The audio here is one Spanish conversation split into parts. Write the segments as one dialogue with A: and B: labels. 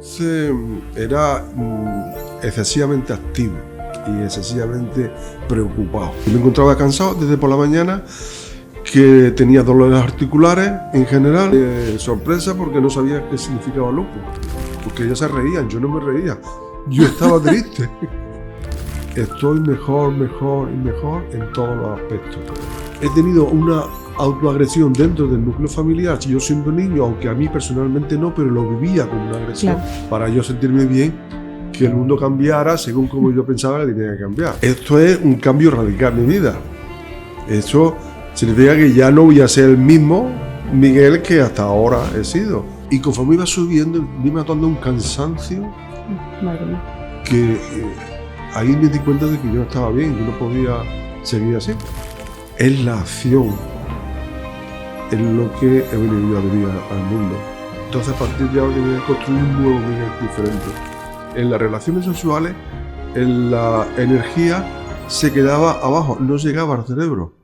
A: entonces era excesivamente activo y excesivamente preocupado. Me encontraba cansado desde por la mañana, que tenía dolores articulares en general. Sorpresa porque no sabía qué significaba lupus, porque ellos se reían, yo no me reía, yo estaba triste. Estoy mejor en todos los aspectos. He tenido una autoagresión dentro del núcleo familiar, yo siendo niño, aunque a mí personalmente no, pero lo vivía como una agresión, claro, para yo sentirme bien, que el mundo cambiara según como yo pensaba que tenía que cambiar. Esto es un cambio radical en mi vida. Eso significa que ya no voy a ser el mismo Miguel que hasta ahora he sido. Y conforme iba subiendo, me iba dando un cansancio que ahí me di cuenta de que yo no estaba bien, yo no podía seguir así. Es la acción, es lo que he venido a vivir al mundo. Entonces a partir de ahora voy a construir un nuevo Miguel diferente. En las relaciones sexuales, en la energía se quedaba abajo, no llegaba al cerebro.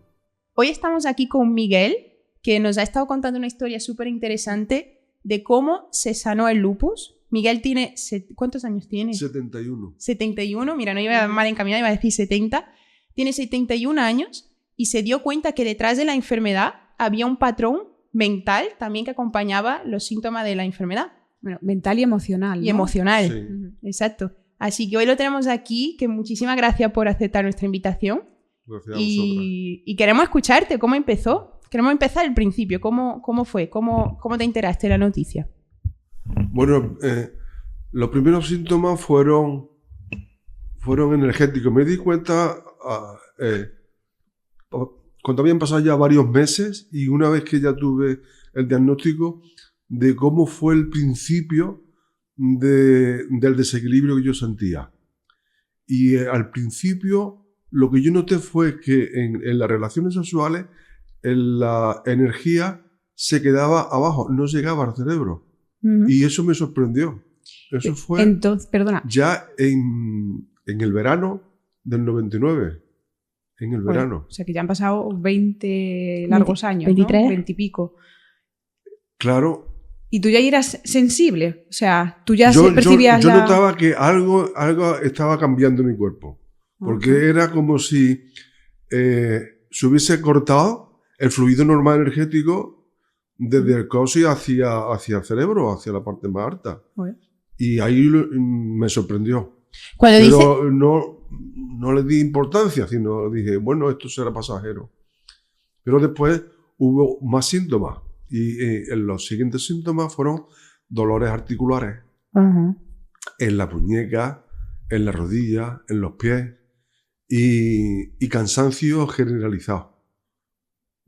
B: Hoy estamos aquí con Miguel, que nos ha estado contando una historia súper interesante de cómo se sanó el lupus. Miguel tiene... ¿Cuántos años tiene?
A: 71.
B: 71, mira, no iba mal encaminado, iba a decir 70. Tiene 71 años y se dio cuenta que detrás de la enfermedad había un patrón mental también que acompañaba los síntomas de la enfermedad.
C: Bueno, mental y emocional, ¿no?
B: Y emocional,
A: sí.
B: Exacto. Así que hoy lo tenemos aquí, que muchísimas gracias por aceptar nuestra invitación.
A: Gracias a
B: y queremos escucharte, ¿cómo empezó? Queremos empezar al principio, ¿cómo fue? ¿Cómo te enteraste de la noticia?
A: Bueno, los primeros síntomas fueron energéticos. Me di cuenta cuando habían pasado ya varios meses y una vez que ya tuve el diagnóstico de cómo fue el principio del desequilibrio que yo sentía. Y al principio lo que yo noté fue que en las relaciones sexuales la energía se quedaba abajo, no llegaba al cerebro. Y eso me sorprendió. Eso fue ya en el verano del 99. En el verano.
C: O sea que ya han pasado 20 largos años,
B: 23,
C: ¿no? 20 y pico.
A: Claro.
C: ¿Y tú ya eras sensible? O sea, tú ya percibías
A: yo notaba que algo estaba cambiando en mi cuerpo. Porque era como si se hubiese cortado el fluido normal energético desde el coxis hacia el cerebro, hacia la parte más alta. Y ahí me sorprendió. Pero no le di importancia, sino dije, bueno, esto será pasajero. Pero después hubo más síntomas. Y los siguientes síntomas fueron dolores articulares. En la muñeca, en la rodilla, en los pies. Y cansancio generalizado.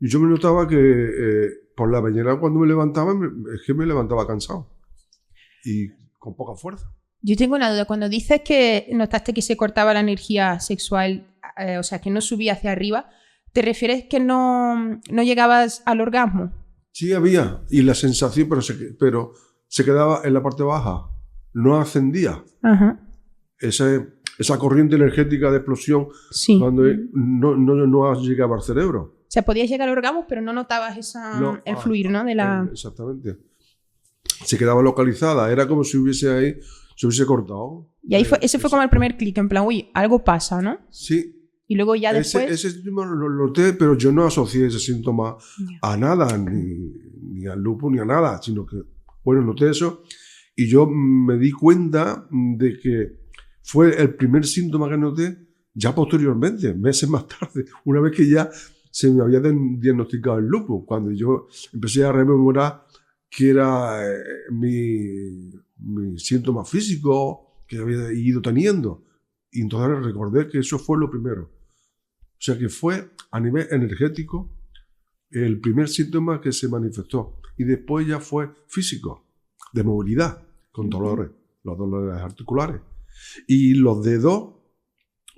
A: Y yo me notaba que por la mañana cuando me levantaba, es que me levantaba cansado. Y con poca fuerza.
B: Yo tengo una duda. Cuando dices que notaste que se cortaba la energía sexual, o sea, que no subía hacia arriba, ¿te refieres que no llegabas al orgasmo?
A: Sí había, y la sensación, pero se quedaba en la parte baja, no ascendía. Esa corriente energética de explosión, sí, cuando no llegaba al cerebro.
B: O sea, podías llegar al orgasmo, pero no notabas el fluir, ¿no?
A: Exactamente. Se quedaba localizada, era como si se hubiese cortado.
B: Y ahí ese fue como el primer clic, en plan, uy, algo pasa, ¿no?
A: Sí.
B: Y luego ya después...
A: Ese síntoma lo noté, pero yo no asocié ese síntoma a nada, ni al lupus, ni a nada, sino que, bueno, noté eso y yo me di cuenta de que fue el primer síntoma que noté ya posteriormente, meses más tarde, una vez que ya se me había diagnosticado el lupus, cuando yo empecé a rememorar qué era mi síntoma físico que había ido teniendo. Y entonces recordé que eso fue lo primero. O sea que fue a nivel energético el primer síntoma que se manifestó. Y después ya fue físico, de movilidad, con dolores, los dolores articulares. Y los dedos,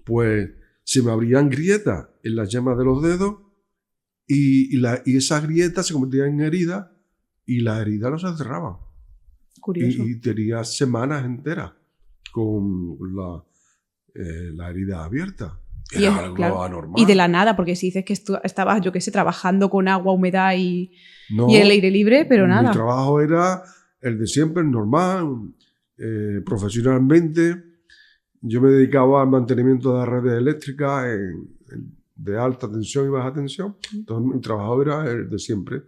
A: pues se me abrían grietas en las yemas de los dedos y esas grietas se convertían en heridas y las heridas no se cerraban.
C: Curioso.
A: Y tenía semanas enteras con la herida abierta. Era algo anormal.
C: Y de la nada, porque si dices que estabas, yo qué sé, trabajando con agua, humedad y el aire libre, pero nada.
A: Mi trabajo era el de siempre, normal. Profesionalmente, yo me dedicaba al mantenimiento de redes eléctricas de alta tensión y baja tensión. Entonces, mi trabajo era el de siempre.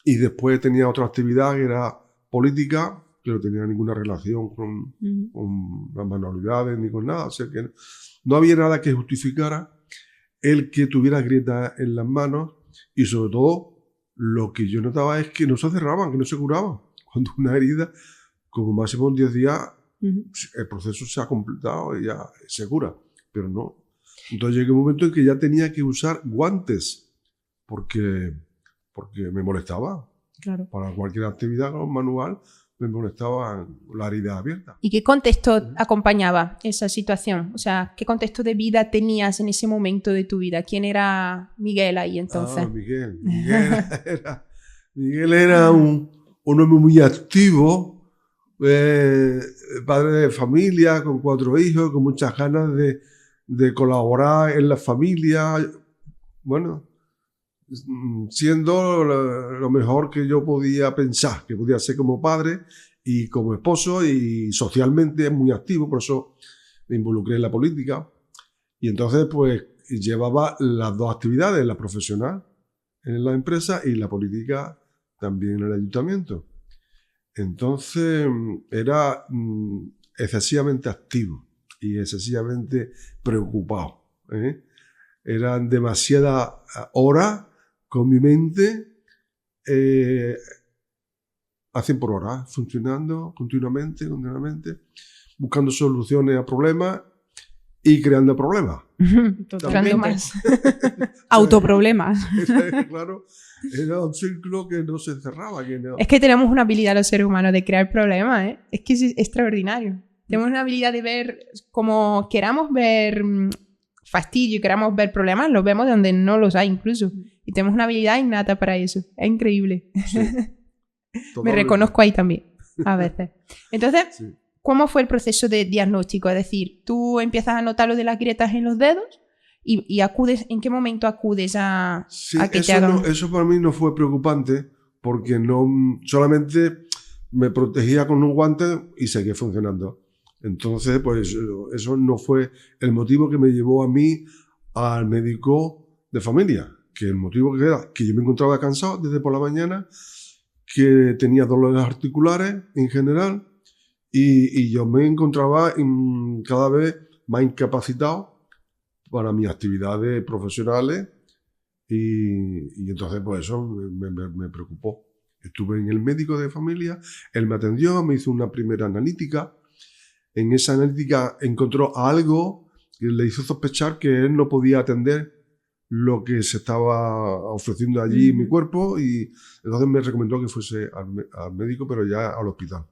A: Y después tenía otra actividad que era política, que no tenía ninguna relación con las manualidades ni con nada. O sea que no había nada que justificara el que tuviera grietas en las manos, y sobre todo lo que yo notaba es que no se cerraban, que no se curaban. Cuando una herida, como máximo en 10 días, el proceso se ha completado y ya se cura, pero no. Entonces llegué a un momento en que ya tenía que usar guantes porque me molestaba.
C: Claro.
A: Para cualquier actividad manual me molestaba la herida abierta.
B: ¿Y qué contexto acompañaba esa situación? O sea, ¿qué contexto de vida tenías en ese momento de tu vida? ¿Quién era Miguel ahí entonces?
A: Miguel. Miguel era un hombre muy activo, padre de familia, con 4 hijos, con muchas ganas de colaborar en la familia. Bueno, siendo lo mejor que yo podía pensar, que podía ser como padre y como esposo, y socialmente muy activo, por eso me involucré en la política. Y entonces pues llevaba las 2 actividades, la profesional en la empresa y la política también en el ayuntamiento. Entonces era excesivamente activo y excesivamente preocupado, ¿eh? Eran demasiadas horas con mi mente a 100 por hora, funcionando continuamente, buscando soluciones a problemas y creando problemas.
B: Creando más.
C: Autoproblemas.
A: Claro, era un círculo que no se cerraba.
B: Es que tenemos una habilidad los seres humanos de crear problemas, ¿eh? Es que es extraordinario. Tenemos una habilidad de ver, como queramos ver fastidio y queramos ver problemas, los vemos donde no los hay incluso. Y tenemos una habilidad innata para eso. Es increíble.
A: Sí,
B: me reconozco ahí también, a veces. Entonces, sí. ¿Cómo fue el proceso de diagnóstico? Es decir, tú empiezas a notar lo de las grietas en los dedos y acudes, ¿en qué momento acudes a que te hagan?
A: Eso para mí no fue preocupante, porque no solamente me protegía con un guante y seguía funcionando. Entonces, pues eso no fue el motivo que me llevó a mí al médico de familia, que el motivo que era que yo me encontraba cansado desde por la mañana, que tenía dolores articulares en general, y yo me encontraba cada vez más incapacitado para mis actividades profesionales, y entonces pues eso me preocupó. Estuve en el médico de familia, él me atendió, me hizo una primera analítica. En esa analítica encontró algo que le hizo sospechar que él no podía atender lo que se estaba ofreciendo allí en mi cuerpo, y entonces me recomendó que fuese al médico, pero ya al hospital.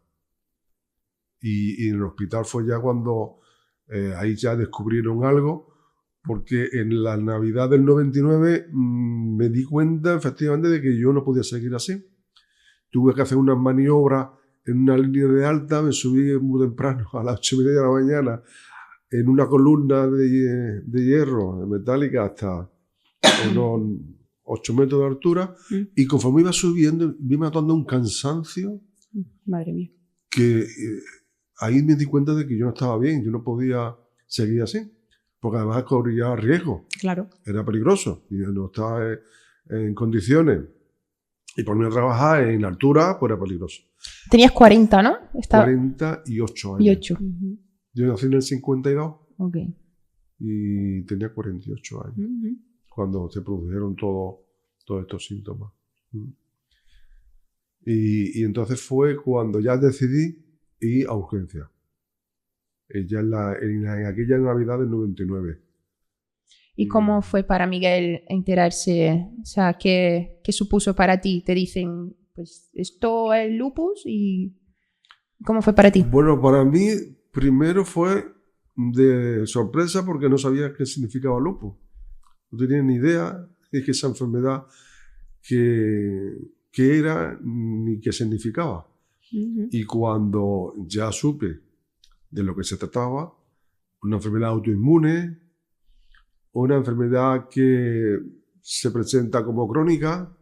A: Y en el hospital fue ya cuando ahí ya descubrieron algo, porque en la Navidad del 99 me di cuenta efectivamente de que yo no podía seguir así. Tuve que hacer unas maniobras en una línea de alta, me subí muy temprano, a las 8:30 de la mañana, en una columna de hierro, de metálica, hasta unos 8 metros de altura, y conforme iba subiendo, me iba notando un cansancio.
C: Madre mía. Que
A: ahí me di cuenta de que yo no estaba bien, yo no podía seguir así, porque además corría riesgo.
C: Claro.
A: Era peligroso, y yo no estaba en condiciones. Y ponerme a trabajar en altura, pues era peligroso.
B: Tenías 40, ¿no?
A: 48 años.
B: 8.
A: Yo nací en el 52.
B: Ok.
A: Y tenía 48 años. Cuando se produjeron todos estos síntomas. Y entonces fue cuando ya decidí ir a urgencia. Ya en aquella Navidad del 99.
B: ¿Y cómo fue para Miguel enterarse? O sea, ¿qué supuso para ti? Te dicen, pues, esto es lupus, ¿y cómo fue para ti?
A: Bueno, para mí primero fue de sorpresa, porque no sabía qué significaba lupus. No tenía ni idea de que esa enfermedad qué era ni qué significaba. Y cuando ya supe de lo que se trataba, una enfermedad autoinmune, una enfermedad que se presenta como crónica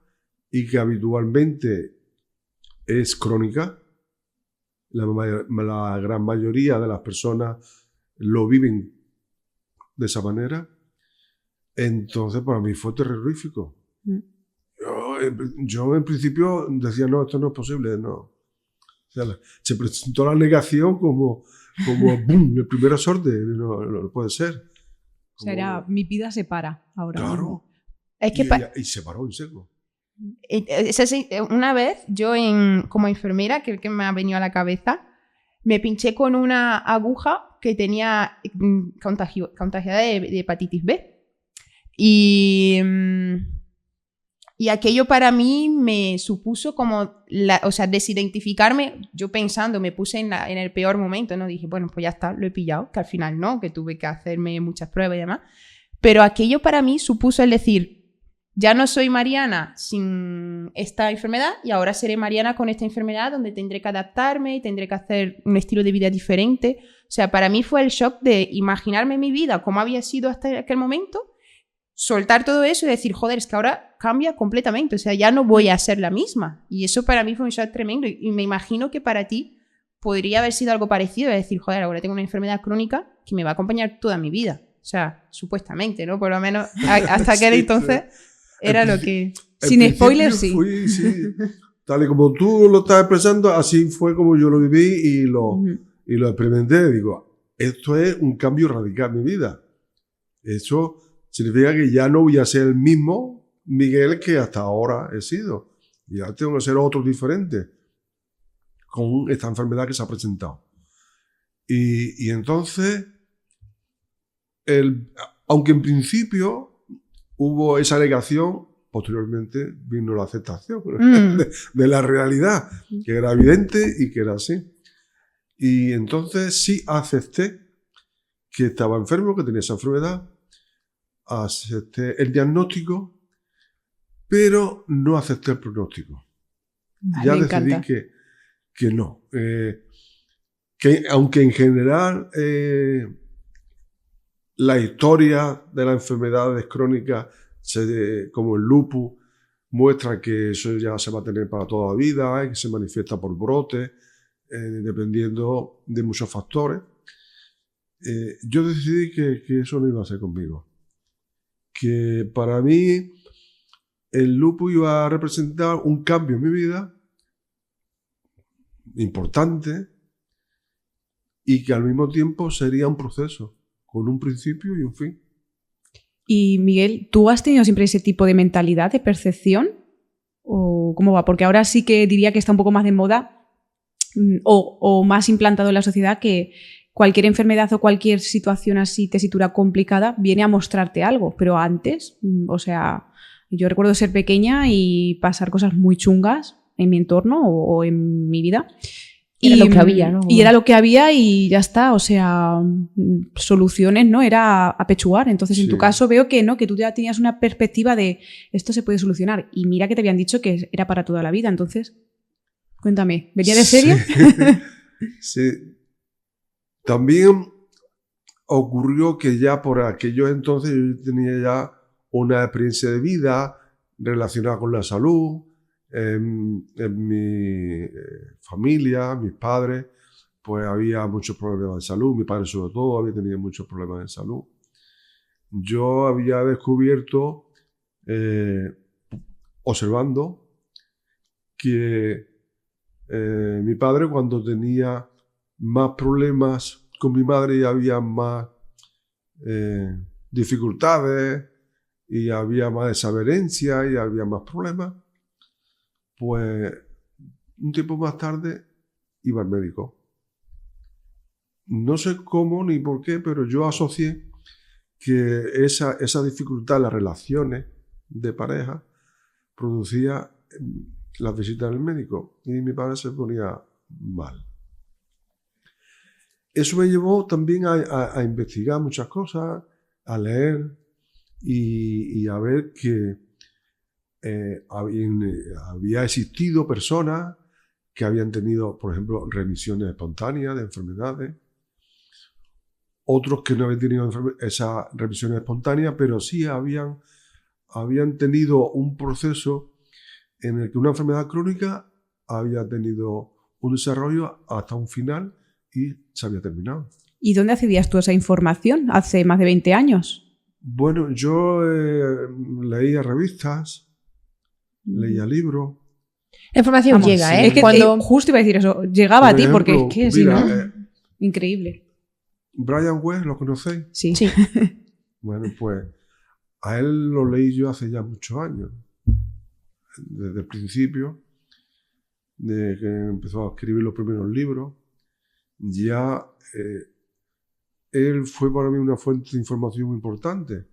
A: y que habitualmente es crónica, la gran mayoría de las personas lo viven de esa manera. Entonces para mí fue terrorífico. Yo en principio decía, no, esto no es posible, no. O sea, se presentó la negación como boom, el primer asorte, no puede ser.
C: O sea, era, mi vida se para ahora
A: Claro.
C: mismo.
B: Es que
A: Y se paró en seco.
B: una vez yo como enfermera, que me ha venido a la cabeza, me pinché con una aguja que tenía contagiada de hepatitis B. Y aquello para mí me supuso como, o sea, desidentificarme. Yo pensando, me puse en el peor momento, ¿no? Dije, bueno, pues ya está, lo he pillado, que al final no, que tuve que hacerme muchas pruebas y demás. Pero aquello para mí supuso el decir, ya no soy Mariana sin esta enfermedad y ahora seré Mariana con esta enfermedad, donde tendré que adaptarme y tendré que hacer un estilo de vida diferente. O sea, para mí fue el shock de imaginarme mi vida como había sido hasta aquel momento, soltar todo eso y decir, joder, es que ahora cambia completamente, o sea, ya no voy a ser la misma. Y eso para mí fue un shock tremendo y me imagino que para ti podría haber sido algo parecido, de decir, joder, ahora tengo una enfermedad crónica que me va a acompañar toda mi vida. O sea, supuestamente, ¿no? Por lo menos hasta aquel entonces era lo que...
C: Sin spoilers, sí.
A: Sí. Tal y como tú lo estás expresando, así fue como yo lo viví y lo experimenté. Digo, esto es un cambio radical en mi vida. Eso significa que ya no voy a ser el mismo Miguel que hasta ahora he sido. Ya tengo que ser otro diferente con esta enfermedad que se ha presentado. Y entonces, aunque en principio hubo esa negación, posteriormente vino la aceptación de la realidad, que era evidente y que era así. Y entonces sí acepté que estaba enfermo, que tenía esa enfermedad, acepté el diagnóstico, pero no acepté el pronóstico.
C: Vale,
A: Ya
C: me
A: decidí
C: encanta.
A: que no. Que aunque en general la historia de las enfermedades crónicas, como el lupus, muestra que eso ya se va a tener para toda la vida, que se manifiesta por brotes, dependiendo de muchos factores. Yo decidí que eso no iba a ser conmigo. Que para mí el lupus iba a representar un cambio en mi vida importante y que al mismo tiempo sería un proceso con un principio y un fin.
C: Y Miguel, ¿tú has tenido siempre ese tipo de mentalidad, de percepción? ¿O cómo va? Porque ahora sí que diría que está un poco más de moda o más implantado en la sociedad que cualquier enfermedad o cualquier situación así, tesitura complicada, viene a mostrarte algo. Pero antes, o sea, yo recuerdo ser pequeña y pasar cosas muy chungas en mi entorno o en mi vida.
B: Era lo que había, ¿no?
C: Y era lo que había y ya está, o sea, soluciones, ¿no? Era apechugar. Entonces, en tu caso veo que no, que tú ya tenías una perspectiva de esto se puede solucionar. Y mira que te habían dicho que era para toda la vida. Entonces, cuéntame, ¿venía de serie?
A: Sí. También ocurrió que ya por aquellos entonces yo tenía ya una experiencia de vida relacionada con la salud. En mi familia, mis padres, pues había muchos problemas de salud. Mi padre sobre todo había tenido muchos problemas de salud. Yo había descubierto, observando, que mi padre cuando tenía más problemas con mi madre y había más dificultades y había más desavenencia y había más problemas, pues un tiempo más tarde iba al médico. No sé cómo ni por qué, pero yo asocié que esa dificultad en las relaciones de pareja producía las visitas al médico y mi padre se ponía mal. Eso me llevó también a investigar muchas cosas, a leer y a ver que había existido personas que habían tenido, por ejemplo, remisiones espontáneas de enfermedades, otros que no habían tenido esas remisiones espontáneas, pero sí habían tenido un proceso en el que una enfermedad crónica había tenido un desarrollo hasta un final y se había terminado.
C: ¿Y dónde accedías tú a esa información hace más de 20 años?
A: Bueno, yo leía revistas, leía libros.
B: La información
C: Vamos,
B: llega,
C: sí.
B: ¿eh?
C: Es que
B: Cuando...
C: justo iba a decir eso, llegaba
A: Por
C: a ti porque
A: ejemplo,
C: es que si
A: mira,
C: no... Increíble.
A: Brian Weiss, ¿lo conocéis?
C: Sí.
B: Sí.
A: Bueno, pues a él lo leí yo hace ya muchos años. Desde el principio, de que empezó a escribir los primeros libros, ya él fue para mí una fuente de información muy importante.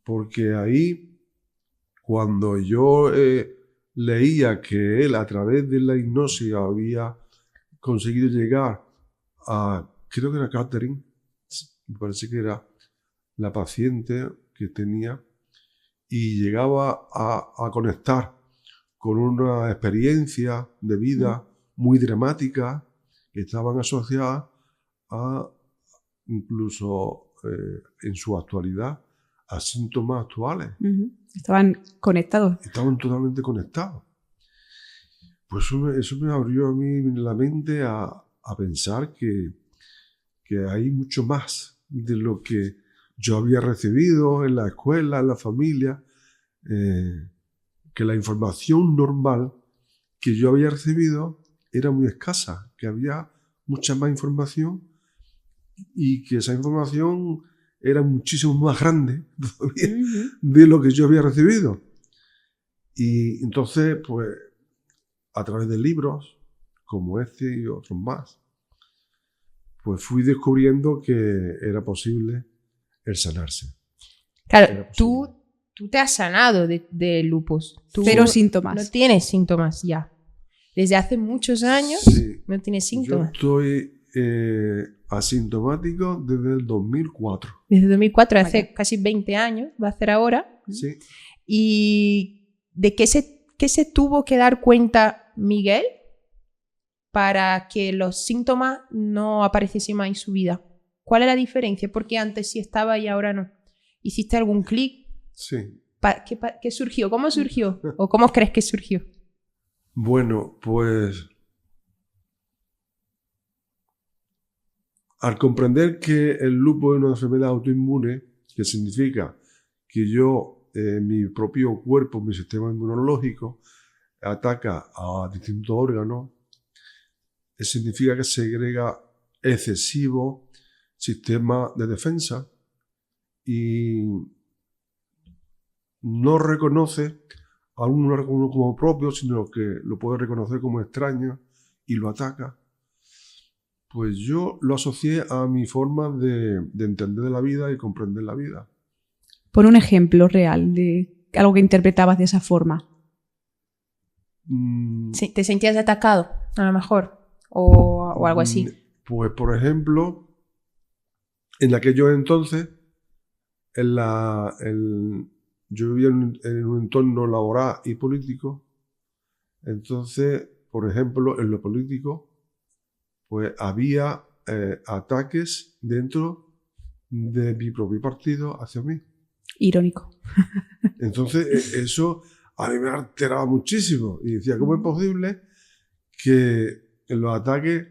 A: Porque ahí, cuando yo leía que él a través de la hipnosis había conseguido llegar a, creo que era Catherine, me parece que era la paciente que tenía, y llegaba a conectar con una experiencia de vida muy dramática que estaban asociadas a, incluso en su actualidad, a síntomas actuales.
C: Estaban conectados.
A: Estaban totalmente conectados. Pues eso me abrió a mí la mente a pensar que hay mucho más de lo que yo había recibido en la escuela, en la familia, que la información normal que yo había recibido era muy escasa, que había mucha más información y que esa información era muchísimo más grande todavía de lo que yo había recibido. Y entonces, pues, a través de libros como este y otros más, pues fui descubriendo que era posible el sanarse.
B: Claro, tú te has sanado de lupus. Tú
C: Cero síntomas.
B: No tienes síntomas ya. Desde hace muchos años
A: Sí,
B: no tienes síntomas.
A: yo estoy asintomático desde el 2004.
B: Desde 2004, hace
C: Vaya.
B: casi 20 años, va a hacer ahora.
A: Sí.
B: ¿Y de qué se tuvo que dar cuenta Miguel para que los síntomas no apareciesen más en su vida? ¿Cuál es la diferencia? Porque antes sí estaba y ahora no. ¿Hiciste algún clic?
A: Sí.
B: ¿Qué surgió? ¿Cómo surgió? ¿O cómo crees que surgió?
A: Bueno, pues al comprender que el lupus es una enfermedad autoinmune, que significa que yo, mi propio cuerpo, mi sistema inmunológico, ataca a distintos órganos, significa que segrega excesivo sistema de defensa y no reconoce a un órgano como propio, sino que lo puede reconocer como extraño y lo ataca. Pues yo lo asocié a mi forma de entender la vida y comprender la vida.
C: Pon un ejemplo real de algo que interpretabas de esa forma.
B: Sí, ¿te sentías atacado, a lo mejor? O algo así.
A: Pues, por ejemplo, en aquellos entonces, yo vivía en un entorno laboral y político. Entonces, por ejemplo, en lo político, pues había ataques dentro de mi propio partido hacia mí.
C: Irónico.
A: Entonces, eso a mí me alteraba muchísimo. Y decía, ¿cómo es posible que en los ataques,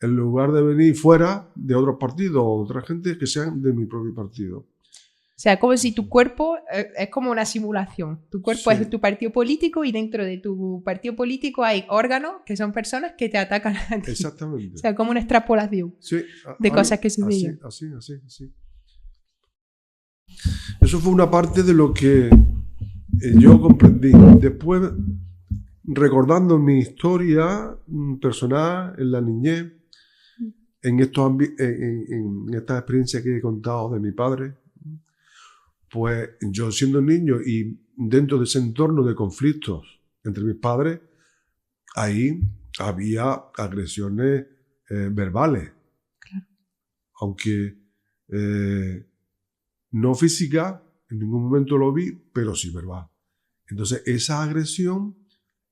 A: en lugar de venir fuera de otros partidos o de otra gente, que sean de mi propio partido?
B: O sea, como si tu cuerpo es como una simulación. Tu cuerpo
A: Sí.
B: es tu partido político y dentro de tu partido político hay órganos que son personas que te atacan a ti.
A: Exactamente.
B: O sea, como una extrapolación.
A: Sí,
B: de cosas que sucedían.
A: Así. Eso fue una parte de lo que yo comprendí. Después, recordando mi historia personal en la niñez, en estas experiencias que he contado de mi padre, pues yo siendo niño y dentro de ese entorno de conflictos entre mis padres, ahí había agresiones verbales.
C: Claro.
A: Aunque no física, en ningún momento lo vi, pero sí verbal. Entonces esa agresión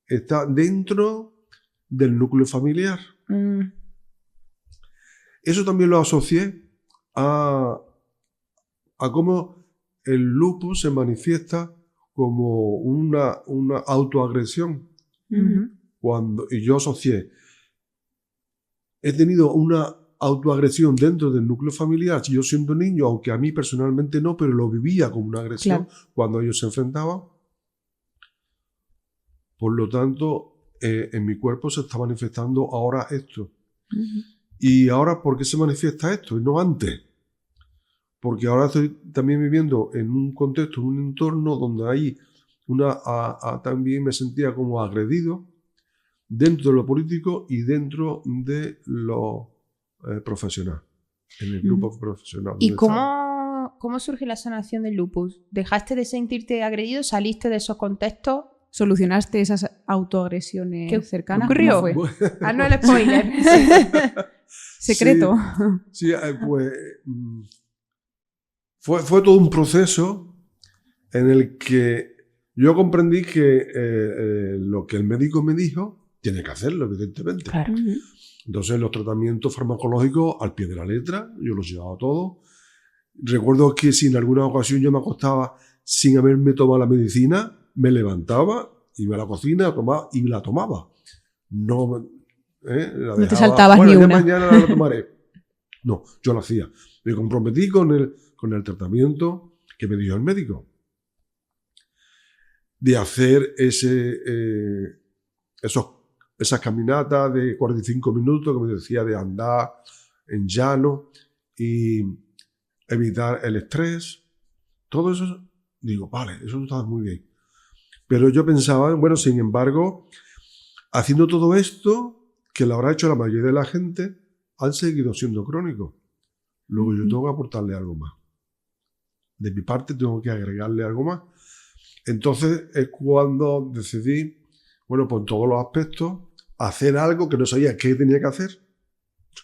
A: está dentro del núcleo familiar. Eso también lo asocié a cómo el lupus se manifiesta como una autoagresión.
B: Ujú.
A: Y yo asocié he tenido una autoagresión dentro del núcleo familiar, yo siendo niño, aunque a mí personalmente no, pero lo vivía como una agresión cuando ellos se enfrentaban. Por lo tanto, en mi cuerpo se está manifestando ahora esto. Y ahora, ¿por qué se manifiesta esto y no antes? Porque ahora estoy también viviendo en un contexto, en un entorno donde hay también me sentía como agredido dentro de lo político y dentro de lo profesional, en el grupo profesional.
B: ¿Y cómo surge la sanación del lupus? ¿Dejaste de sentirte agredido? ¿Saliste de esos contextos?
C: ¿Solucionaste esas autoagresiones cercanas?
B: ¿Qué ocurrió?
C: ¿Cómo fue?
B: No el spoiler.
C: Secreto.
A: Sí, pues fue todo un proceso en el que yo comprendí que lo que el médico me dijo, tiene que hacerlo, evidentemente.
B: Claro.
A: Entonces, los tratamientos farmacológicos al pie de la letra, yo los llevaba todos. Recuerdo que si en alguna ocasión yo me acostaba sin haberme tomado la medicina, me levantaba, iba a la cocina y la tomaba. No
C: te saltabas ni una.
A: Mañana la tomaré. No, yo lo hacía. Me comprometí con el tratamiento que me dio el médico. De hacer esas caminatas de 45 minutos que me decía de andar en llano y evitar el estrés. Todo eso, digo, vale, eso está muy bien. Pero yo pensaba, bueno, sin embargo, haciendo todo esto, que lo habrá hecho la mayoría de la gente, han seguido siendo crónicos. Luego yo tengo que aportarle algo más. De mi parte tengo que agregarle algo más. Entonces es cuando decidí, bueno, pues en todos los aspectos, hacer algo que no sabía qué tenía que hacer.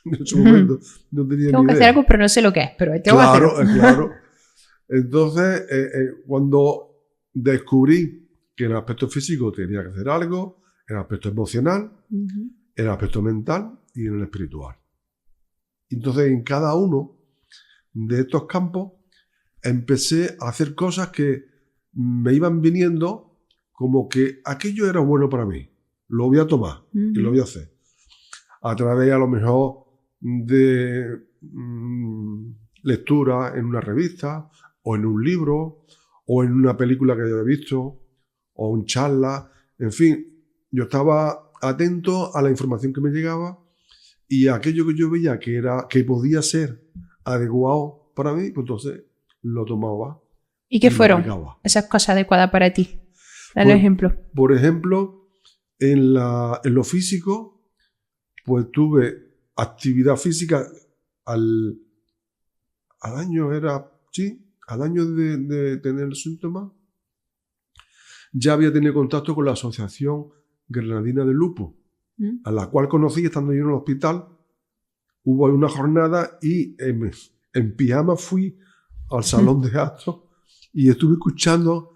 A: En ese momento no tenía ni idea.
B: Tengo que hacer algo, pero no sé lo que es, pero tengo que hacerlo.
A: Claro. Entonces, cuando descubrí que en el aspecto físico tenía que hacer algo, en el aspecto emocional, en el aspecto mental y en el espiritual. Entonces, en cada uno de estos campos, empecé a hacer cosas que me iban viniendo como que aquello era bueno para mí. Lo voy a tomar y lo voy a hacer. A través, a lo mejor, de lectura en una revista, o en un libro, o en una película que yo había visto, o en charla. En fin, yo estaba atento a la información que me llegaba y a aquello que yo veía que podía ser adecuado para mí, pues entonces lo tomaba.
B: ¿Y qué fueron esas cosas adecuadas para ti? Dale ejemplo.
A: Por ejemplo, en lo físico, pues tuve actividad física al año al año de tener síntomas, ya había tenido contacto con la Asociación Granadina del Lupus, a la cual conocí estando yo en el hospital. Hubo una jornada y en pijama fui al salón de actos y estuve escuchando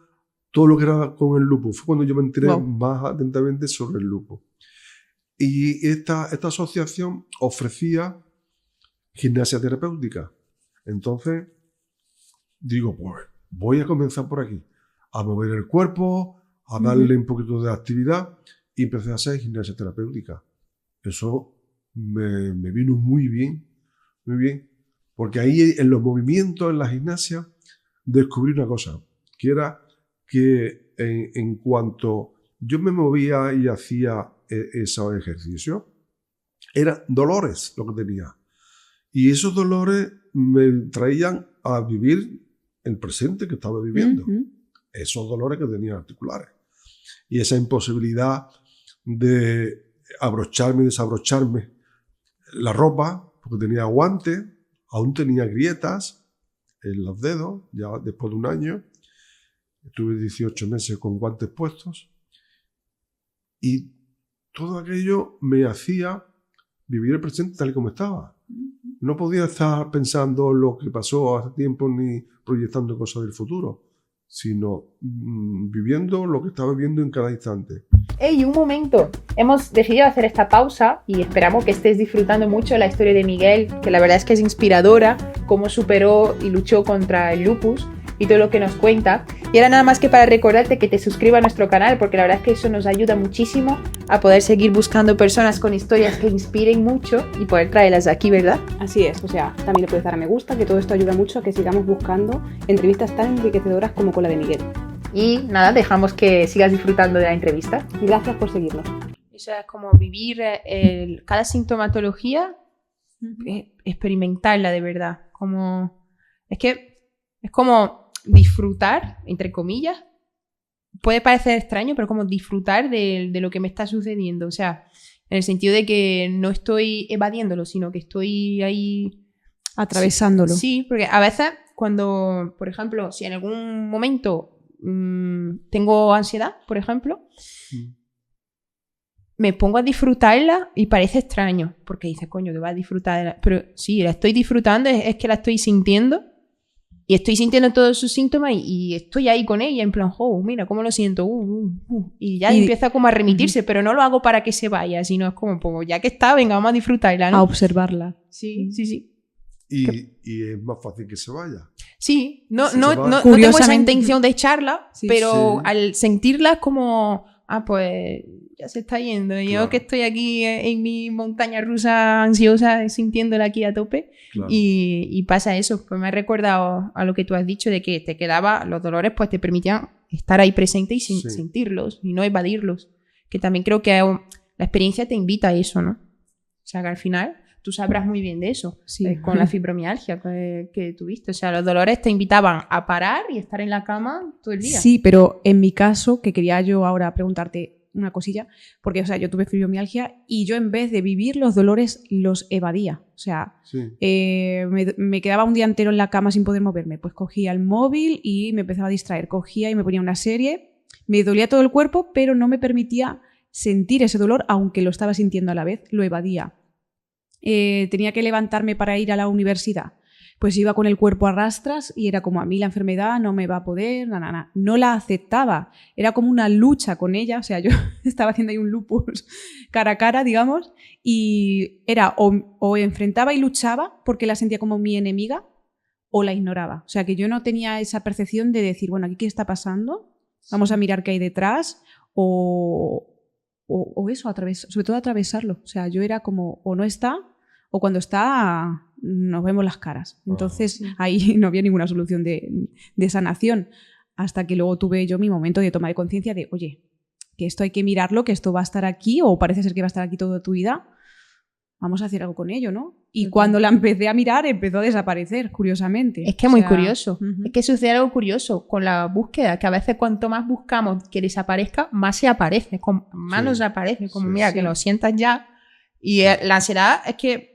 A: todo lo que era con el lupus. Fue cuando yo me enteré más atentamente sobre el lupus. Y esta asociación ofrecía gimnasia terapéutica. Entonces, digo, pues voy a comenzar por aquí, a mover el cuerpo, a darle un poquito de actividad, y empecé a hacer gimnasia terapéutica. Eso me vino muy bien, porque ahí en los movimientos, en la gimnasia, descubrí una cosa, que era que en cuanto yo me movía y hacía esos ejercicios, eran dolores lo que tenía. Y esos dolores me traían a vivir el presente que estaba viviendo. Esos dolores que tenía articulares. Y esa imposibilidad de abrocharme y desabrocharme la ropa, porque tenía guantes, aún tenía grietas en los dedos, ya después de un año. Estuve 18 meses con guantes puestos. Y todo aquello me hacía vivir el presente tal y como estaba. No podía estar pensando lo que pasó hace tiempo ni proyectando cosas del futuro, sino viviendo lo que estaba viviendo en cada instante.
B: ¡Ey, un momento! Hemos decidido hacer esta pausa y esperamos que estés disfrutando mucho la historia de Miguel, que la verdad es que es inspiradora, cómo superó y luchó contra el lupus y todo lo que nos cuenta. Y ahora nada más que para recordarte que te suscribas a nuestro canal, porque la verdad es que eso nos ayuda muchísimo a poder seguir buscando personas con historias que inspiren mucho y poder traerlas aquí, ¿verdad?
C: Así es, o sea, también le puedes dar a me gusta, que todo esto ayuda mucho a que sigamos buscando entrevistas tan enriquecedoras como con la de Miguel.
B: Y nada, dejamos que sigas disfrutando de la entrevista.
C: Gracias por seguirnos.
B: O sea, es como vivir cada sintomatología, experimentarla de verdad. Es como disfrutar, entre comillas. Puede parecer extraño, pero como disfrutar de lo que me está sucediendo. O sea, en el sentido de que no estoy evadiéndolo, sino que estoy ahí
C: atravesándolo.
B: Sí, porque a veces cuando, por ejemplo, si en algún momento tengo ansiedad, por ejemplo, me pongo a disfrutarla y parece extraño, porque dices, coño, que vas a disfrutar. Pero sí, la estoy disfrutando, es que la estoy sintiendo y estoy sintiendo todos sus síntomas y estoy ahí con ella en plan, oh, mira, cómo lo siento, y ya empieza como a remitirse, pero no lo hago para que se vaya, sino es como, pues, ya que está, venga, vamos a disfrutarla, ¿no?
C: A observarla.
B: Sí.
A: Y es más fácil que se vaya.
B: Sí, no tengo esa intención de echarla,
C: Sí,
B: pero al sentirla es como, pues ya se está yendo. Claro. Yo que estoy aquí en mi montaña rusa ansiosa, sintiéndola aquí a tope, claro. y pasa eso. Pues me ha recordado a lo que tú has dicho de que te quedaba, los dolores pues te permitían estar ahí presente y sentirlos y no evadirlos. Que también creo que la experiencia te invita a eso, ¿no? O sea, que al final tú sabrás muy bien de eso, con la fibromialgia que tuviste. O sea, los dolores te invitaban a parar y estar en la cama todo el día.
C: Sí, pero en mi caso, que quería yo ahora preguntarte una cosilla, porque, o sea, yo tuve fibromialgia y yo en vez de vivir los dolores los evadía. O sea, me quedaba un día entero en la cama sin poder moverme. Pues cogía el móvil y me empezaba a distraer. Cogía y me ponía una serie. Me dolía todo el cuerpo, pero no me permitía sentir ese dolor, aunque lo estaba sintiendo a la vez. Lo evadía. Tenía que levantarme para ir a la universidad, pues iba con el cuerpo a rastras y era como, a mí la enfermedad no me va a poder, no la aceptaba, era como una lucha con ella, o sea, yo estaba haciendo ahí un lupus cara a cara, digamos, y era o enfrentaba y luchaba porque la sentía como mi enemiga o la ignoraba, o sea, que yo no tenía esa percepción de decir, bueno, ¿aquí qué está pasando? Vamos a mirar qué hay detrás, o eso, sobre todo atravesarlo. O sea, yo era como, o no está, o cuando está, nos vemos las caras. Entonces, ahí no había ninguna solución de sanación. Hasta que luego tuve yo mi momento de toma de conciencia de, oye, que esto hay que mirarlo, que esto va a estar aquí, o parece ser que va a estar aquí toda tu vida. Vamos a hacer algo con ello, ¿no? Y cuando la empecé a mirar, empezó a desaparecer, curiosamente.
B: Es que es muy curioso. Es que sucede algo curioso con la búsqueda, que a veces cuanto más buscamos que desaparezca, más se aparece, más nos aparece. Como mira, que lo sientas ya. Y la ansiedad es que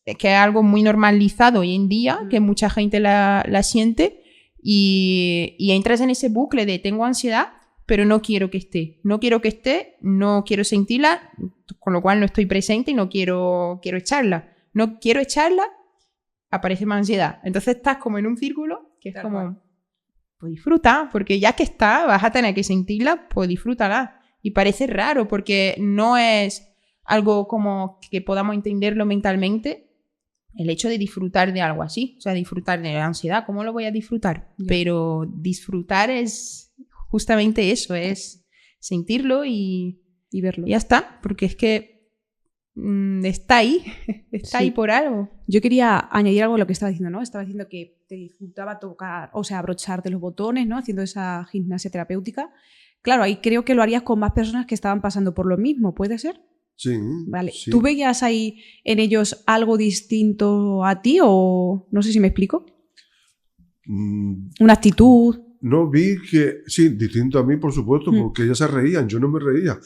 B: es algo muy normalizado hoy en día, que mucha gente la siente, y entras en ese bucle de tengo ansiedad, pero no quiero que esté. No quiero que esté, no quiero sentirla, con lo cual no estoy presente y no quiero echarla. No quiero echarla, aparece más ansiedad. Entonces estás como en un círculo que es como, pues disfruta, porque ya que está, vas a tener que sentirla, pues disfrútala. Y parece raro, porque no es algo como que podamos entenderlo mentalmente, el hecho de disfrutar de algo así. O sea, disfrutar de la ansiedad, ¿cómo lo voy a disfrutar? Pero disfrutar es justamente eso, es sentirlo y verlo. Y ya está, porque es que está ahí, ahí por algo.
C: Yo quería añadir algo a lo que estaba diciendo, ¿no? Estaba diciendo que te disfrutaba tocar, o sea, abrocharte los botones, ¿no? Haciendo esa gimnasia terapéutica. Claro, ahí creo que lo harías con más personas que estaban pasando por lo mismo, ¿puede ser?
A: Sí.
C: Vale.
A: Sí.
C: ¿Tú veías ahí en ellos algo distinto a ti o no sé si me explico? Una actitud.
A: No, vi que, sí, distinto a mí, por supuesto, porque ellas se reían, yo no me reía.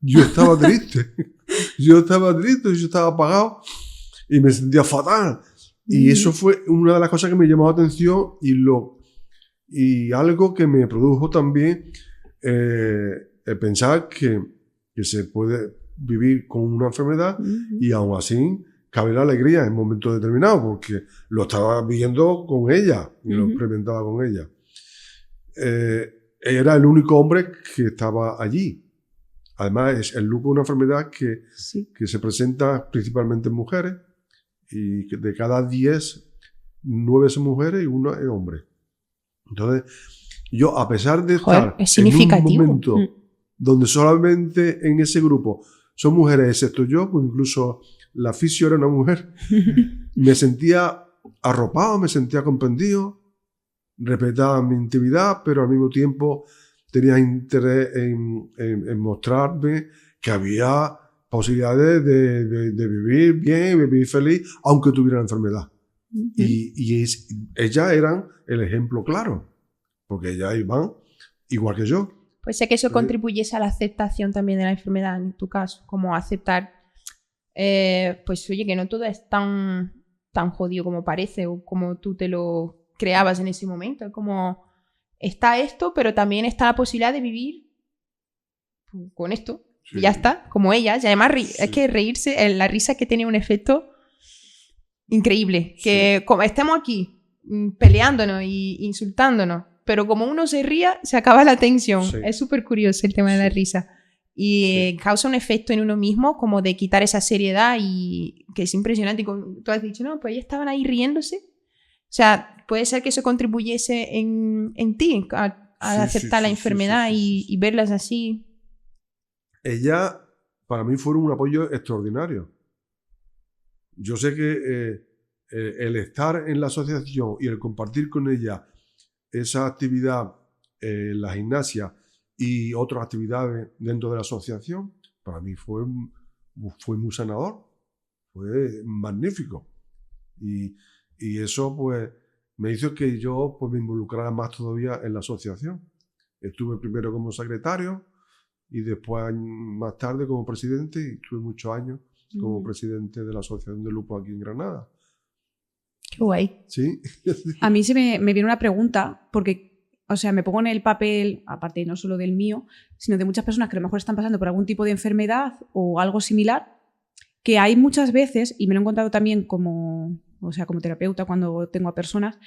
A: Yo estaba triste, yo estaba apagado y me sentía fatal. Y eso fue una de las cosas que me llamó la atención y algo que me produjo también pensar que se puede vivir con una enfermedad y aún así cabe la alegría en momentos determinados, porque lo estaba viviendo con ella y lo experimentaba con ella. Era el único hombre que estaba allí. Además, el lupus es una enfermedad que se presenta principalmente en mujeres y que de cada 10, 9 son mujeres y 1 es hombre. Entonces, Yo, a pesar de
B: Joder,
A: estar
B: es significativo.
A: en un momento donde solamente en ese grupo son mujeres, excepto yo, pues incluso la fisio era una mujer, me sentía arropado, me sentía comprendido, respetaba mi intimidad, pero al mismo tiempo tenía interés en mostrarme que había posibilidades de vivir bien, vivir feliz, aunque tuviera la enfermedad. Ellas eran el ejemplo claro, porque ellas iban igual que yo.
B: Pues sé que eso contribuyese a la aceptación también de la enfermedad, en tu caso, como aceptar, pues oye, que no todo es tan jodido como parece o como tú te lo creabas en ese momento. Como está esto, pero también está la posibilidad de vivir con esto. Sí. Y ya está, como ellas. Y además es que reírse, la risa que tiene un efecto increíble. Que como estemos aquí peleándonos e insultándonos, pero como uno se ría, se acaba la tensión. Sí. Es súper curioso el tema de la risa. Y causa un efecto en uno mismo como de quitar esa seriedad y que es impresionante. Y como tú has dicho, no, pues ellos estaban ahí riéndose. O sea, puede ser que eso contribuyese en ti a aceptar la enfermedad y verlas así.
A: Ellas, para mí, fueron un apoyo extraordinario. Yo sé que el estar en la asociación y el compartir con ella esa actividad, la gimnasia y otras actividades dentro de la asociación, para mí fue muy sanador, fue magnífico. Y eso pues me hizo que yo pues, me involucrara más todavía en la asociación. Estuve primero como secretario y después más tarde como presidente, y estuve muchos años como presidente de la Asociación de Lupus aquí en Granada.
B: Qué guay.
A: Sí.
C: A mí se me viene una pregunta, porque, o sea, me pongo en el papel, aparte no solo del mío, sino de muchas personas que a lo mejor están pasando por algún tipo de enfermedad o algo similar, que hay muchas veces, y me lo he encontrado también como terapeuta cuando tengo a personas,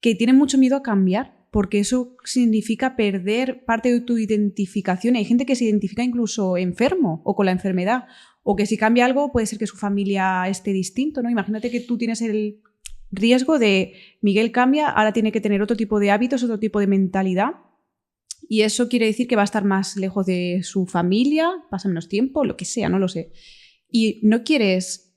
C: que tienen mucho miedo a cambiar, porque eso significa perder parte de tu identificación. Hay gente que se identifica incluso enfermo o con la enfermedad, o que si cambia algo puede ser que su familia esté distinto, ¿no? Imagínate que tú tienes el riesgo de Miguel cambia, ahora tiene que tener otro tipo de hábitos, otro tipo de mentalidad, y eso quiere decir que va a estar más lejos de su familia, pasa menos tiempo, lo que sea, no lo sé. Y no quieres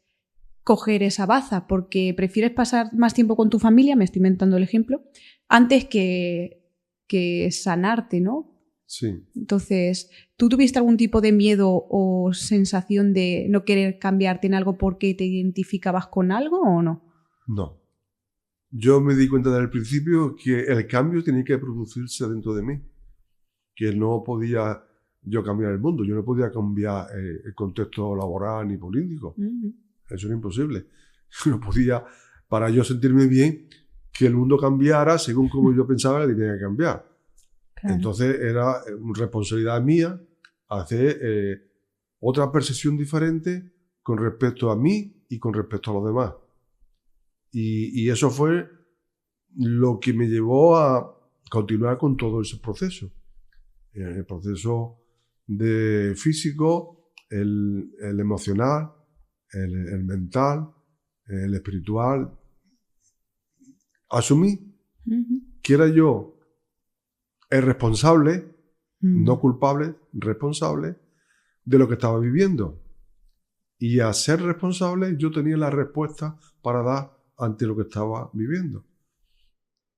C: coger esa baza porque prefieres pasar más tiempo con tu familia, me estoy inventando el ejemplo, antes que sanarte, ¿no?
A: Sí.
C: Entonces, ¿tú tuviste algún tipo de miedo o sensación de no querer cambiarte en algo porque te identificabas con algo o no?
A: No. Yo me di cuenta desde el principio que el cambio tenía que producirse dentro de mí, que no podía yo cambiar el mundo, yo no podía cambiar el contexto laboral ni político. Eso era imposible. No podía, para yo sentirme bien, que el mundo cambiara según como yo pensaba que tenía que cambiar. Claro. Entonces era responsabilidad mía hacer otra percepción diferente con respecto a mí y con respecto a los demás. Y eso fue lo que me llevó a continuar con todo ese proceso. El proceso de físico, el emocional, el mental, el espiritual. Asumí que era yo el responsable, no culpable, responsable de lo que estaba viviendo. Y a ser responsable yo tenía la respuesta para dar ante lo que estaba viviendo.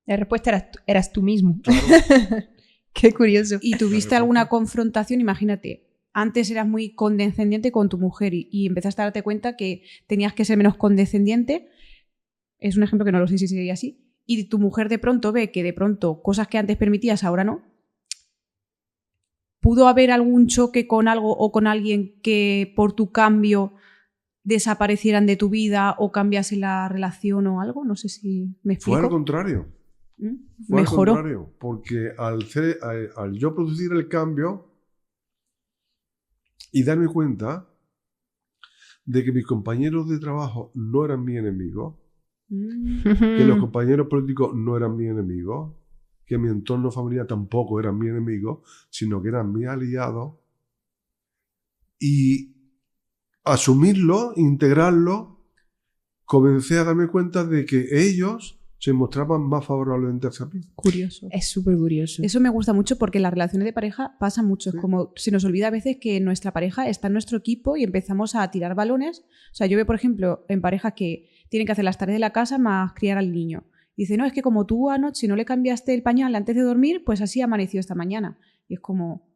B: La respuesta eras tú mismo. Claro. Qué curioso.
C: ¿Y tuviste alguna confrontación? Imagínate, antes eras muy condescendiente con tu mujer y empezaste a darte cuenta que tenías que ser menos condescendiente. Es un ejemplo que no lo sé si sería así. Y tu mujer de pronto ve que de pronto cosas que antes permitías ahora no. ¿Pudo haber algún choque con algo o con alguien que por tu cambio desaparecieran de tu vida o cambiase la relación o algo? No sé si me explico.
A: Fue al contrario. Fue
C: Mejoró.
A: Al contrario, porque al yo producir el cambio y darme cuenta de que mis compañeros de trabajo no eran mis enemigos, que los compañeros políticos no eran mis enemigos, que mi entorno familiar tampoco eran mis enemigos, sino que eran mis aliados, y asumirlo, integrarlo, comencé a darme cuenta de que ellos se mostraban más favorablemente hacia mí.
C: Curioso.
B: Es súper curioso.
C: Eso me gusta mucho porque en las relaciones de pareja pasa mucho.
A: Sí.
C: Es como se nos olvida a veces que nuestra pareja está en nuestro equipo y empezamos a tirar balones. O sea, yo veo, por ejemplo, en parejas que tienen que hacer las tareas de la casa más criar al niño. Y dice, no, es que como tú anoche no le cambiaste el pañal antes de dormir, pues así amaneció esta mañana. Y es como,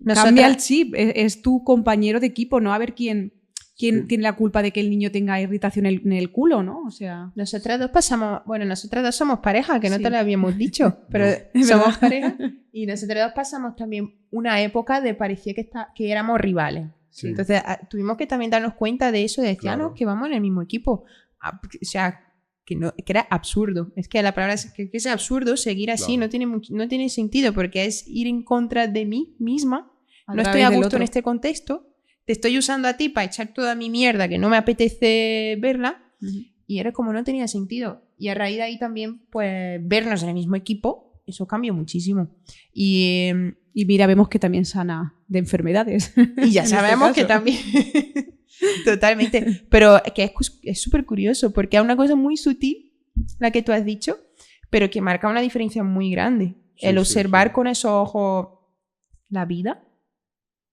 C: cambia el chip, es tu compañero de equipo, no a ver quién tiene la culpa de que el niño tenga irritación en el culo, ¿no? O sea...
B: Nosotras dos somos pareja, que no
C: Sí.
B: te lo habíamos dicho, pero
C: No.
B: somos pareja. Y nosotras dos pasamos también una época de parecía que éramos rivales.
A: Sí.
B: Entonces tuvimos que también darnos cuenta de eso, de decir,
A: Claro.
B: no, que vamos en el mismo equipo. O sea, que era absurdo. Es que la palabra es que es absurdo seguir así,
A: Claro.
B: no tiene sentido, porque es ir en contra de mí misma.
C: A
B: No
C: través
B: estoy a
C: del
B: gusto
C: otro.
B: en este contexto. Te estoy usando a ti para echar toda mi mierda que no me apetece verla.
C: Ujú.
B: Y era como no tenía sentido. Y a raíz de ahí también, pues, vernos en el mismo equipo, eso cambió muchísimo. Y
C: Y mira, vemos que también sana de enfermedades.
B: ya
C: En este
B: sabemos que
C: caso.
B: también... Totalmente. Pero que es súper curioso, porque es una cosa muy sutil, la que tú has dicho, pero que marca una diferencia muy grande.
A: Sí,
B: El
A: sí,
B: observar
A: sí.
B: con esos ojos la vida,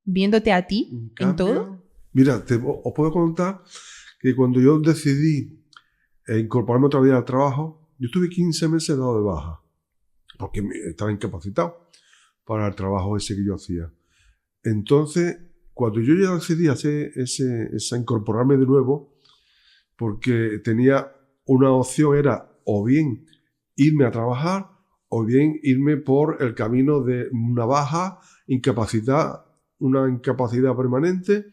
B: viéndote a ti
A: En
B: en
A: cambio,
B: todo.
A: Mira, os puedo contar que cuando yo decidí incorporarme otra vez al trabajo, yo estuve 15 meses dado de baja, porque estaba incapacitado para el trabajo ese que yo hacía. Entonces, cuando yo ya decidí hacer esa incorporarme de nuevo, porque tenía una opción, era o bien irme a trabajar o bien irme por el camino de una baja, una incapacidad permanente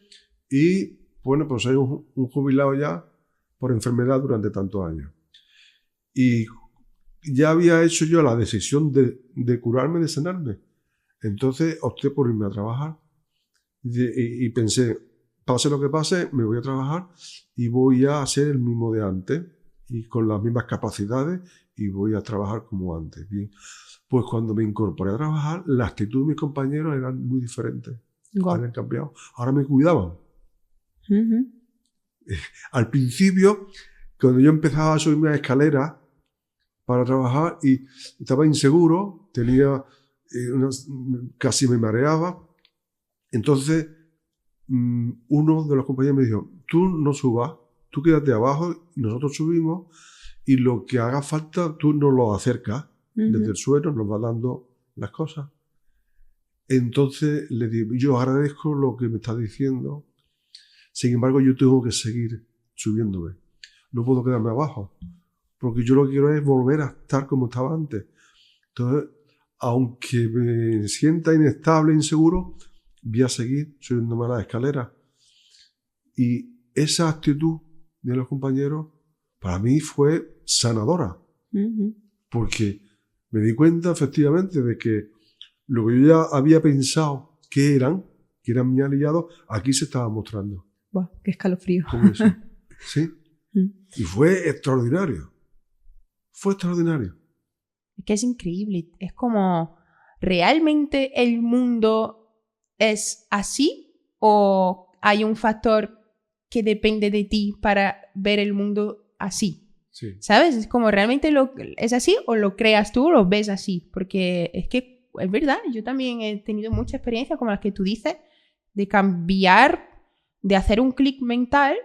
A: y, bueno, pues soy un jubilado ya por enfermedad durante tantos años. Y ya había hecho yo la decisión de curarme, de sanarme. Entonces opté por irme a trabajar y pensé, pase lo que pase, me voy a trabajar y voy a hacer el mismo de antes y con las mismas capacidades y voy a trabajar como antes. Bien, pues cuando me incorporé a trabajar, la actitud de mis compañeros era muy diferente.
C: Guau.
A: Habían cambiado. Ahora me cuidaban.
C: Ujú.
A: Al principio, cuando yo empezaba a subirme a escaleras para trabajar y estaba inseguro, casi me mareaba. Entonces, uno de los compañeros me dijo, tú no subas, tú quédate abajo y nosotros subimos y lo que haga falta tú nos lo acercas desde el suelo, nos va dando las cosas. Entonces le digo, yo agradezco lo que me estás diciendo, sin embargo yo tengo que seguir subiéndome, no puedo quedarme abajo, porque yo lo que quiero es volver a estar como estaba antes. Entonces, aunque me sienta inestable, inseguro, voy a seguir subiéndome a la escalera. Y esa actitud de los compañeros para mí fue sanadora,
C: Ujú.
A: porque me di cuenta efectivamente de que lo que yo ya había pensado que eran mis aliados, aquí se estaba mostrando.
C: Buah, qué escalofrío.
A: Como eso. ¿Sí?
C: Mm.
A: Y fue extraordinario. Fue extraordinario.
B: Es que es increíble. Es como, ¿realmente el mundo es así? ¿O hay un factor que depende de ti para ver el mundo así?
A: Sí.
B: ¿Sabes? Es como, ¿realmente es así o lo creas tú o lo ves así? Porque es que es verdad, yo también he tenido mucha experiencia como las que tú dices, de cambiar, de hacer un clic mental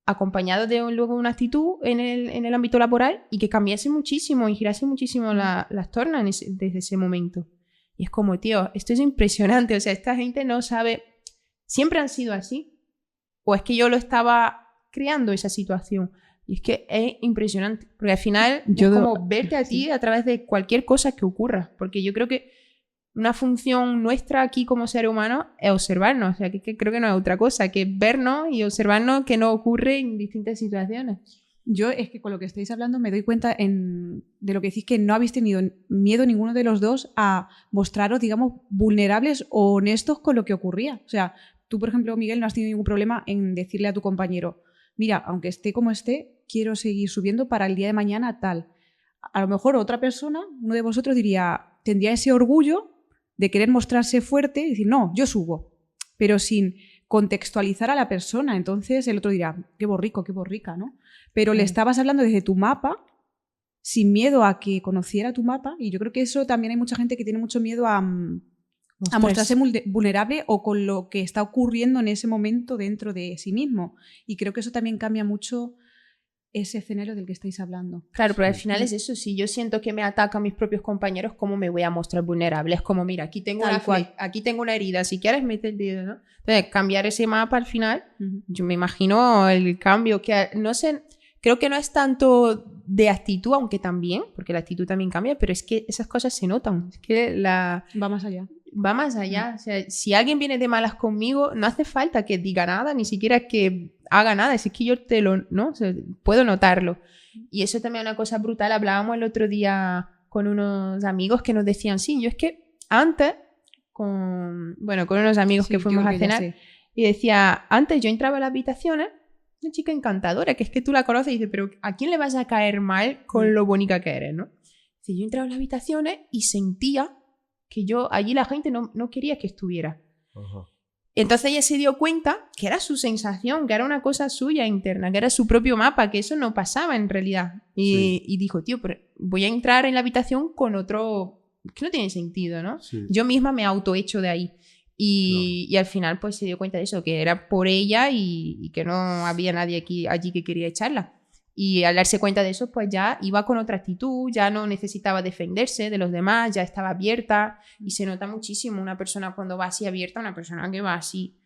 B: acompañado de luego una actitud en el ámbito laboral y que cambiase muchísimo y girase muchísimo las tornas desde ese momento. Y es como, tío, esto es impresionante. O sea, esta gente no sabe... ¿Siempre han sido así? ¿O es que yo lo estaba creando esa situación? Y es que es impresionante. Porque al final es como verte a ti a través de cualquier cosa que ocurra. Porque yo creo que una función nuestra aquí como ser humano es observarnos. O sea, que creo que no es otra cosa que vernos y observarnos que nos ocurre en distintas situaciones.
C: Yo es que con lo que estáis hablando me doy cuenta de lo que decís, que no habéis tenido miedo ninguno de los dos a mostraros, digamos, vulnerables o honestos con lo que ocurría. O sea, tú, por ejemplo, Miguel, no has tenido ningún problema en decirle a tu compañero, mira, aunque esté como esté, quiero seguir subiendo para el día de mañana tal. A lo mejor otra persona, uno de vosotros tendría ese orgullo de querer mostrarse fuerte y decir, no, yo subo, pero sin contextualizar a la persona. Entonces el otro dirá, qué borrico, qué borrica, ¿no? Pero le estabas hablando desde tu mapa, sin miedo a que conociera tu mapa, y yo creo que eso también hay mucha gente que tiene mucho miedo a mostrarse vulnerable o con lo que está ocurriendo en ese momento dentro de sí mismo. Y creo que eso también cambia mucho ese escenario del que estáis hablando.
B: Claro, pero al final es eso. Si yo siento que me atacan mis propios compañeros, ¿cómo me voy a mostrar vulnerable? Es como, mira, aquí tengo aquí tengo una herida, si quieres mete el dedo, ¿no? Entonces, cambiar ese mapa al final, yo me imagino el cambio que, no sé, creo que no es tanto de actitud, aunque también, porque la actitud también cambia, pero es que esas cosas se notan. Es que
C: va más allá.
B: Va más allá. O sea, si alguien viene de malas conmigo, no hace falta que diga nada, ni siquiera que haga nada. Es que yo ¿no? O sea, puedo notarlo. Y eso también es una cosa brutal. Hablábamos el otro día con unos amigos que nos decían, sí, yo es que antes, con unos amigos que fuimos a cenar, y decía, antes yo entraba a las habitaciones, una chica encantadora, que es que tú la conoces y dices, pero ¿a quién le vas a caer mal con lo bonita que eres, no? Dice, yo entraba a las habitaciones y sentía que allí la gente no quería que estuviera.
A: Ajá.
B: Entonces ella se dio cuenta que era su sensación, que era una cosa suya interna, que era su propio mapa, que eso no pasaba en realidad. Y dijo, tío, pero voy a entrar en la habitación con otro, que no tiene sentido, ¿no?
A: Sí.
B: Yo misma me autoecho de ahí. Y al final pues se dio cuenta de eso, que era por ella y que no había nadie allí que quería echarla. Y al darse cuenta de eso, pues ya iba con otra actitud, ya no necesitaba defenderse de los demás, ya estaba abierta. Y se nota muchísimo una persona cuando va así abierta, una persona que va así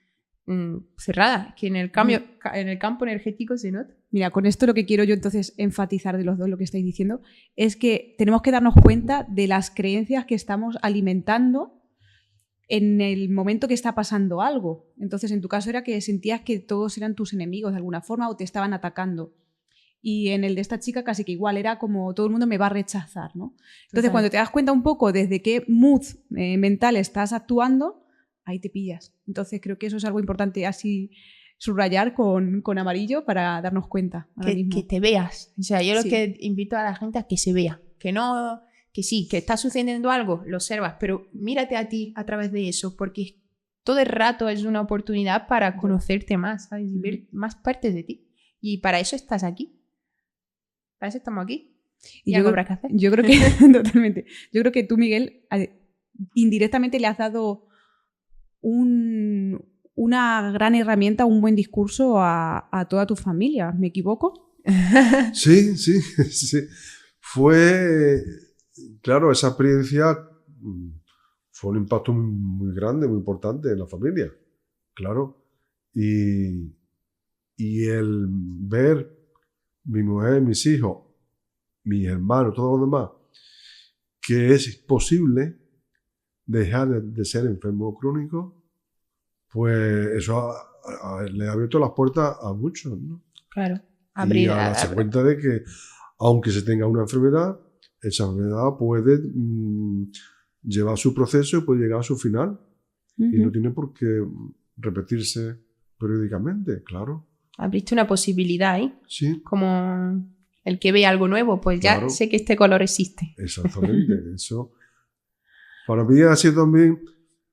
B: cerrada, que en el campo energético se nota.
C: Mira, con esto lo que quiero yo entonces enfatizar de los dos, lo que estáis diciendo, es que tenemos que darnos cuenta de las creencias que estamos alimentando en el momento que está pasando algo. Entonces, en tu caso era que sentías que todos eran tus enemigos de alguna forma o te estaban atacando. Y en el de esta chica casi que igual, era como todo el mundo me va a rechazar, ¿no? Entonces, cuando te das cuenta un poco desde qué mood mental estás actuando, ahí te pillas. Entonces, creo que eso es algo importante así subrayar con amarillo para darnos cuenta.
B: Que te veas. O sea, yo lo que invito a la gente a que se vea. Que sí, que está sucediendo algo, lo observas, pero mírate a ti a través de eso, porque todo el rato es una oportunidad para conocerte más, ¿sabes? Y ver más partes de ti. Y para eso estás aquí. Para eso estamos aquí.
C: Y yo
B: habrá que hacer.
C: Yo creo que, totalmente. Yo creo que tú, Miguel, indirectamente le has dado una gran herramienta, un buen discurso a toda tu familia. ¿Me equivoco?
A: Sí. Fue, claro, esa experiencia fue un impacto muy grande, muy importante en la familia. Claro. Y el ver mi mujer, mis hijos, mis hermanos, todos los demás, que es posible dejar de ser enfermo crónico, pues eso le ha abierto las puertas a muchos, ¿no?
B: Claro.
A: Y a darse cuenta de que, aunque se tenga una enfermedad, esa enfermedad puede llevar su proceso y puede llegar a su final. Y no tiene por qué repetirse periódicamente, claro.
B: Abriste una posibilidad ahí.
A: Sí.
B: Como el que ve algo nuevo, pues ya sé que este color existe.
A: Exactamente. Eso. Para mí ha sido también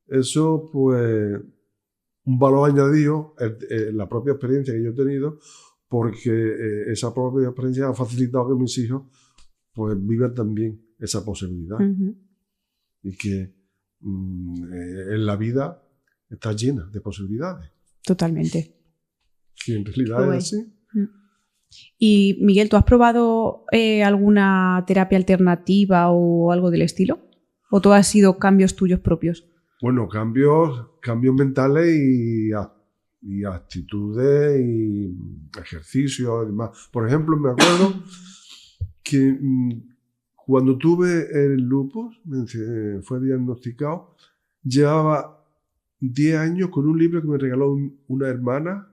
A: eso, pues, un valor añadido en la propia experiencia que yo he tenido, porque esa propia experiencia ha facilitado que mis hijos, pues, vivan también esa posibilidad. Y que en la vida está llena de posibilidades.
C: Totalmente.
A: Que en realidad es así.
C: Y Miguel, ¿tú has probado alguna terapia alternativa o algo del estilo? ¿O todo ha sido cambios tuyos propios?
A: Bueno, cambios mentales y actitudes y ejercicios y demás. Por ejemplo, me acuerdo que cuando tuve el lupus, fue diagnosticado, llevaba 10 años con un libro que me regaló una hermana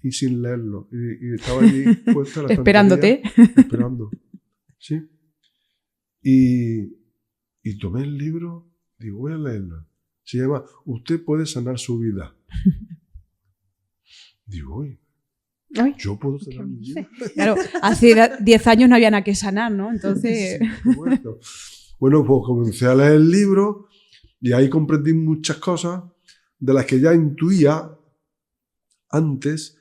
A: y sin leerlo. Y estaba allí puesta la
C: esperándote.
A: Esperando. Sí. Y tomé el libro, digo, voy a leerlo. Se llama Usted puede sanar su vida. Digo, uy, yo puedo sanar mi vida.
C: Claro, hace 10 años no había nada que sanar, ¿no? Entonces.
A: Sí, bueno, pues comencé a leer el libro y ahí comprendí muchas cosas de las que ya intuía antes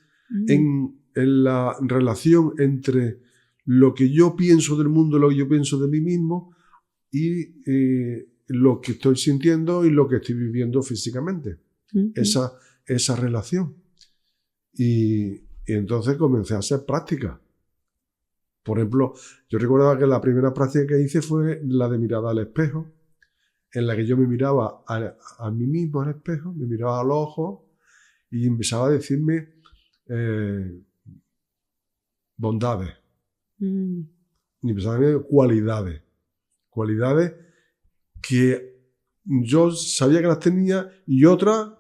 A: en la relación entre lo que yo pienso del mundo, lo que yo pienso de mí mismo y lo que estoy sintiendo y lo que estoy viviendo físicamente. Esa relación. Y entonces comencé a hacer prácticas. Por ejemplo, yo recordaba que la primera práctica que hice fue la de mirada al espejo, en la que yo me miraba a mí mismo al espejo, me miraba a los ojos y empezaba a decirme bondades. Y empezaba a decirme cualidades que yo sabía que las tenía y otras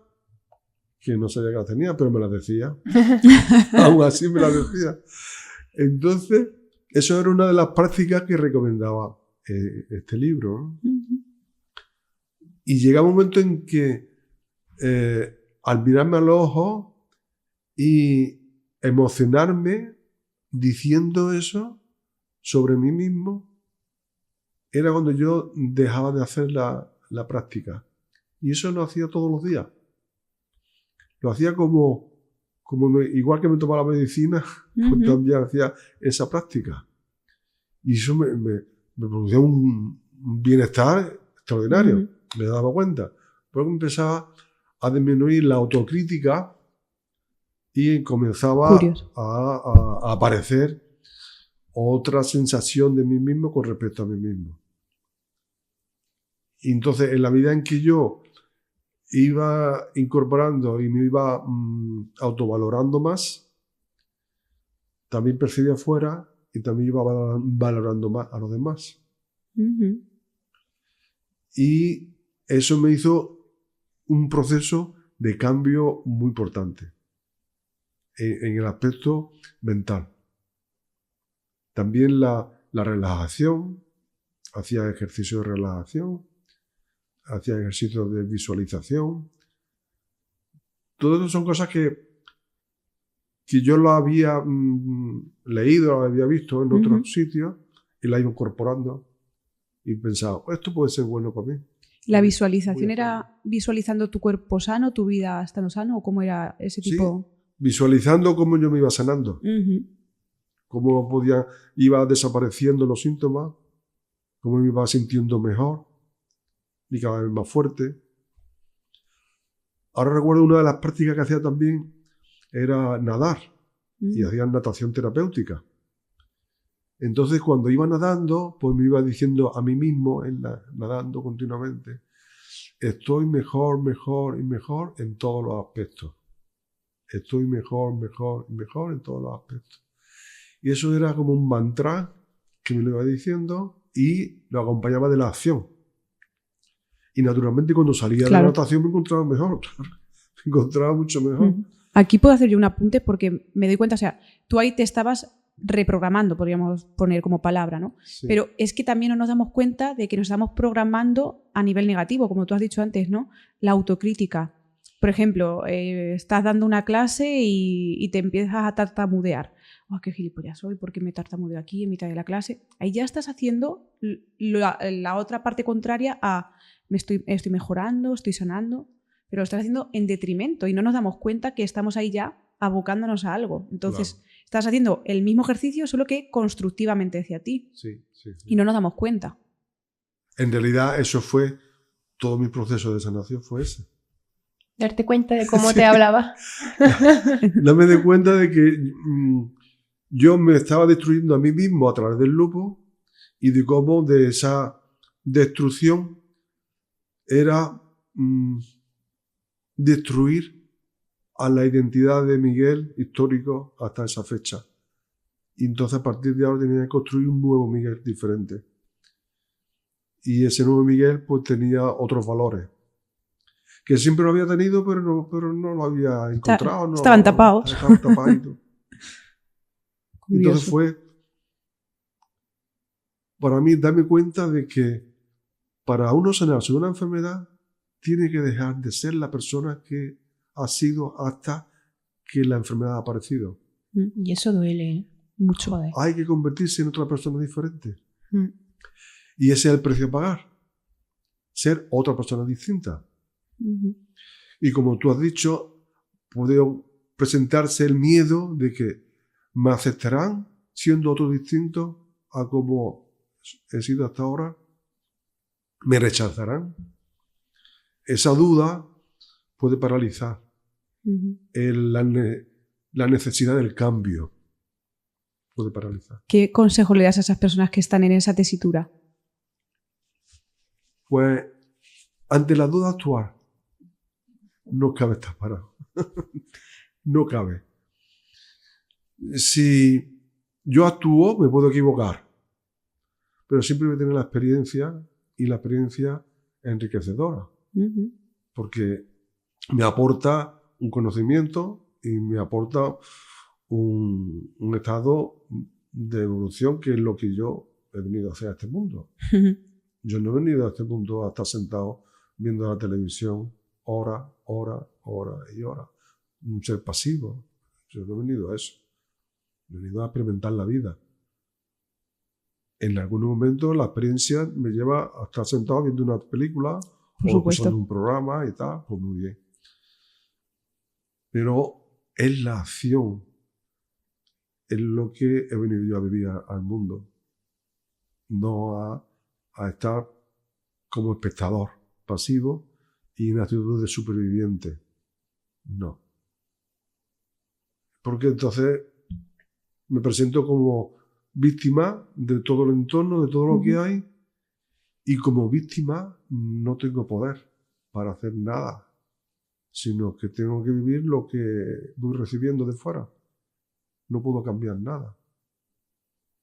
A: que no sabía que las tenía, pero me las decía. Aún así me las decía. Entonces, eso era una de las prácticas que recomendaba este libro, ¿no? Y llega un momento en que al mirarme a los ojos y emocionarme diciendo eso sobre mí mismo, era cuando yo dejaba de hacer la práctica. Y eso lo hacía todos los días. Lo hacía igual que me tomaba la medicina, pues también hacía esa práctica. Y eso me producía un bienestar extraordinario. Me daba cuenta. Luego empezaba a disminuir la autocrítica y comenzaba a aparecer otra sensación de mí mismo con respecto a mí mismo. Y entonces, en la medida en que yo iba incorporando y me iba autovalorando más, también percibía afuera y también iba valorando más a los demás. Y eso me hizo un proceso de cambio muy importante en el aspecto mental. También la relajación, hacía ejercicio de relajación, hacía ejercicios de visualización. Todo eso son cosas que yo lo había leído, lo había visto en otros sitios y la iba incorporando y pensaba, esto puede ser bueno para mí.
C: ¿La visualización era visualizando tu cuerpo sano, tu vida estando sano, o cómo era ese tipo?
A: Sí, visualizando cómo yo me iba sanando, cómo iba desapareciendo los síntomas, cómo me iba sintiendo mejor y cada vez más fuerte. Ahora recuerdo una de las prácticas que hacía también era nadar y hacía natación terapéutica. Entonces, cuando iba nadando, pues me iba diciendo a mí mismo, nadando continuamente, estoy mejor, mejor y mejor en todos los aspectos. Estoy mejor, mejor y mejor en todos los aspectos. Y eso era como un mantra que me lo iba diciendo y lo acompañaba de la acción. Y naturalmente cuando salía de la natación me encontraba mejor, me encontraba mucho mejor.
C: Aquí puedo hacer yo un apunte porque me doy cuenta, o sea, tú ahí te estabas reprogramando, podríamos poner como palabra, ¿no? Sí. Pero es que también no nos damos cuenta de que nos estamos programando a nivel negativo, como tú has dicho antes, ¿no? La autocrítica. Por ejemplo, estás dando una clase y te empiezas a tartamudear. ¡Oh, qué gilipollas soy! ¿Por qué me tartamudeo aquí en mitad de la clase? Ahí ya estás haciendo la otra parte contraria a estoy mejorando, estoy sanando, pero lo estás haciendo en detrimento y no nos damos cuenta que estamos ahí ya abocándonos a algo. Entonces, estás haciendo el mismo ejercicio, solo que constructivamente hacia ti.
A: Sí.
C: Y no nos damos cuenta.
A: En realidad, eso fue todo mi proceso de sanación, fue ese.
B: Darte cuenta de cómo te hablaba.
A: No me di cuenta de que yo me estaba destruyendo a mí mismo a través del lupo y de cómo de esa destrucción era destruir a la identidad de Miguel histórico hasta esa fecha. Y entonces a partir de ahora tenía que construir un nuevo Miguel diferente. Y ese nuevo Miguel pues tenía otros valores. Que siempre lo había tenido, pero no lo había encontrado.
C: Estaban tapados.
A: Estaban tapaditos. Entonces fue, para mí, darme cuenta de que para uno sanarse de una enfermedad, tiene que dejar de ser la persona que ha sido hasta que la enfermedad ha aparecido.
B: Y eso duele mucho. Joder.
A: Hay que convertirse en otra persona diferente. Y ese es el precio a pagar. Ser otra persona distinta. Y como tú has dicho, puede presentarse el miedo de que me aceptarán siendo otro distinto a como he sido hasta ahora, me rechazarán. Esa duda puede paralizar la necesidad del cambio. Puede paralizar.
C: ¿Qué consejo le das a esas personas que están en esa tesitura?
A: Pues, ante la duda, actuar. No cabe estar parado. No cabe. Si yo actúo, me puedo equivocar. Pero siempre voy a tener la experiencia, y la experiencia es enriquecedora. Porque me aporta un conocimiento y me aporta un estado de evolución, que es lo que yo he venido a hacer a este mundo. Yo no he venido a este mundo a estar sentado viendo la televisión hora y hora. Un ser pasivo. Yo no he venido a eso. He venido a experimentar la vida. En algunos momentos la experiencia me lleva a estar sentado viendo una película
C: Por
A: o
C: supuesto.
A: escuchando un programa y tal, pues muy bien. Pero es la acción, es lo que he venido yo a vivir al mundo, no a estar como espectador pasivo y en actitud de superviviente. No. Porque entonces me presento como víctima de todo el entorno, de todo lo que hay, y como víctima no tengo poder para hacer nada, sino que tengo que vivir lo que voy recibiendo de fuera. No puedo cambiar nada.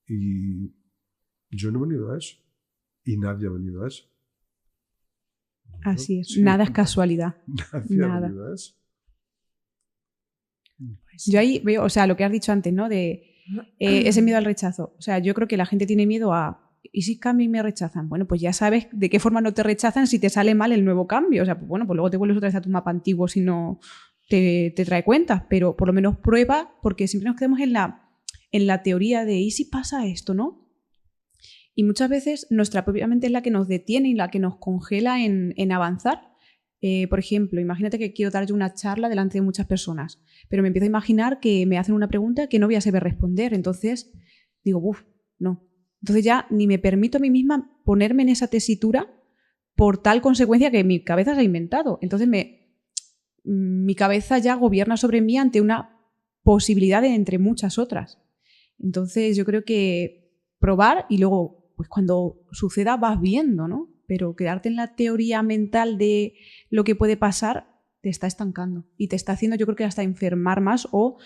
A: Y yo no he venido a eso. Y nadie ha venido a eso.
C: Así es.
A: Sí.
C: Nada es casualidad.
A: Nadie
C: Nada.
A: ha venido a eso.
C: Yo ahí veo, o sea, lo que has dicho antes, ¿no? De ese miedo al rechazo. O sea, yo creo que la gente tiene miedo a, ¿y si cambio y me rechazan? Bueno, pues ya sabes de qué forma no te rechazan si te sale mal el nuevo cambio. O sea, pues bueno, pues luego te vuelves otra vez a tu mapa antiguo si no te trae cuentas, pero por lo menos prueba, porque siempre nos quedamos en la teoría de, ¿y si pasa esto, no? Y muchas veces nuestra propia mente es la que nos detiene y la que nos congela en avanzar. Por ejemplo, imagínate que quiero dar yo una charla delante de muchas personas, pero me empiezo a imaginar que me hacen una pregunta que no voy a saber responder. Entonces digo, uff, no. Entonces ya ni me permito a mí misma ponerme en esa tesitura por tal consecuencia que mi cabeza se ha inventado. Entonces mi cabeza ya gobierna sobre mí ante una posibilidad de entre muchas otras. Entonces yo creo que probar y luego, pues cuando suceda vas viendo, ¿no? Pero quedarte en la teoría mental de lo que puede pasar te está estancando y te está haciendo, yo creo que hasta enfermar más o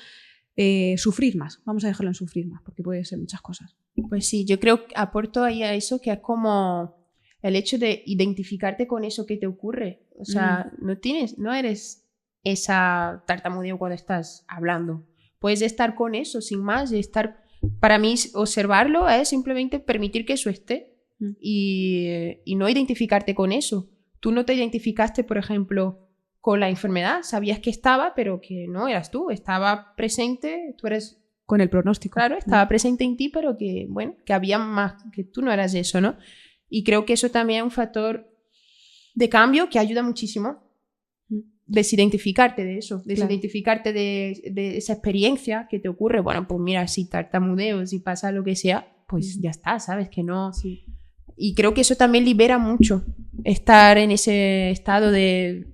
C: sufrir más. Vamos a dejarlo en sufrir más, porque puede ser muchas cosas.
B: Pues sí, yo creo que aporto ahí a eso, que es como el hecho de identificarte con eso que te ocurre. O sea, no eres esa tartamudeo cuando estás hablando. Puedes estar con eso, sin más, y estar, para mí, observarlo es simplemente permitir que eso esté. Y no identificarte con eso. Tú no te identificaste, por ejemplo, con la enfermedad, sabías que estaba, pero que no eras tú, estaba presente, tú eres...
C: Con el pronóstico.
B: Claro, estaba presente en ti, pero que, bueno, que había más, que tú no eras eso, ¿no? Y creo que eso también es un factor de cambio que ayuda muchísimo. Desidentificarte de eso, desidentificarte de esa experiencia que te ocurre. Bueno, pues mira, si tartamudeo, si pasa lo que sea, pues ya está, ¿sabes? Que no...
C: Sí.
B: Y creo que eso también libera mucho, estar en ese estado de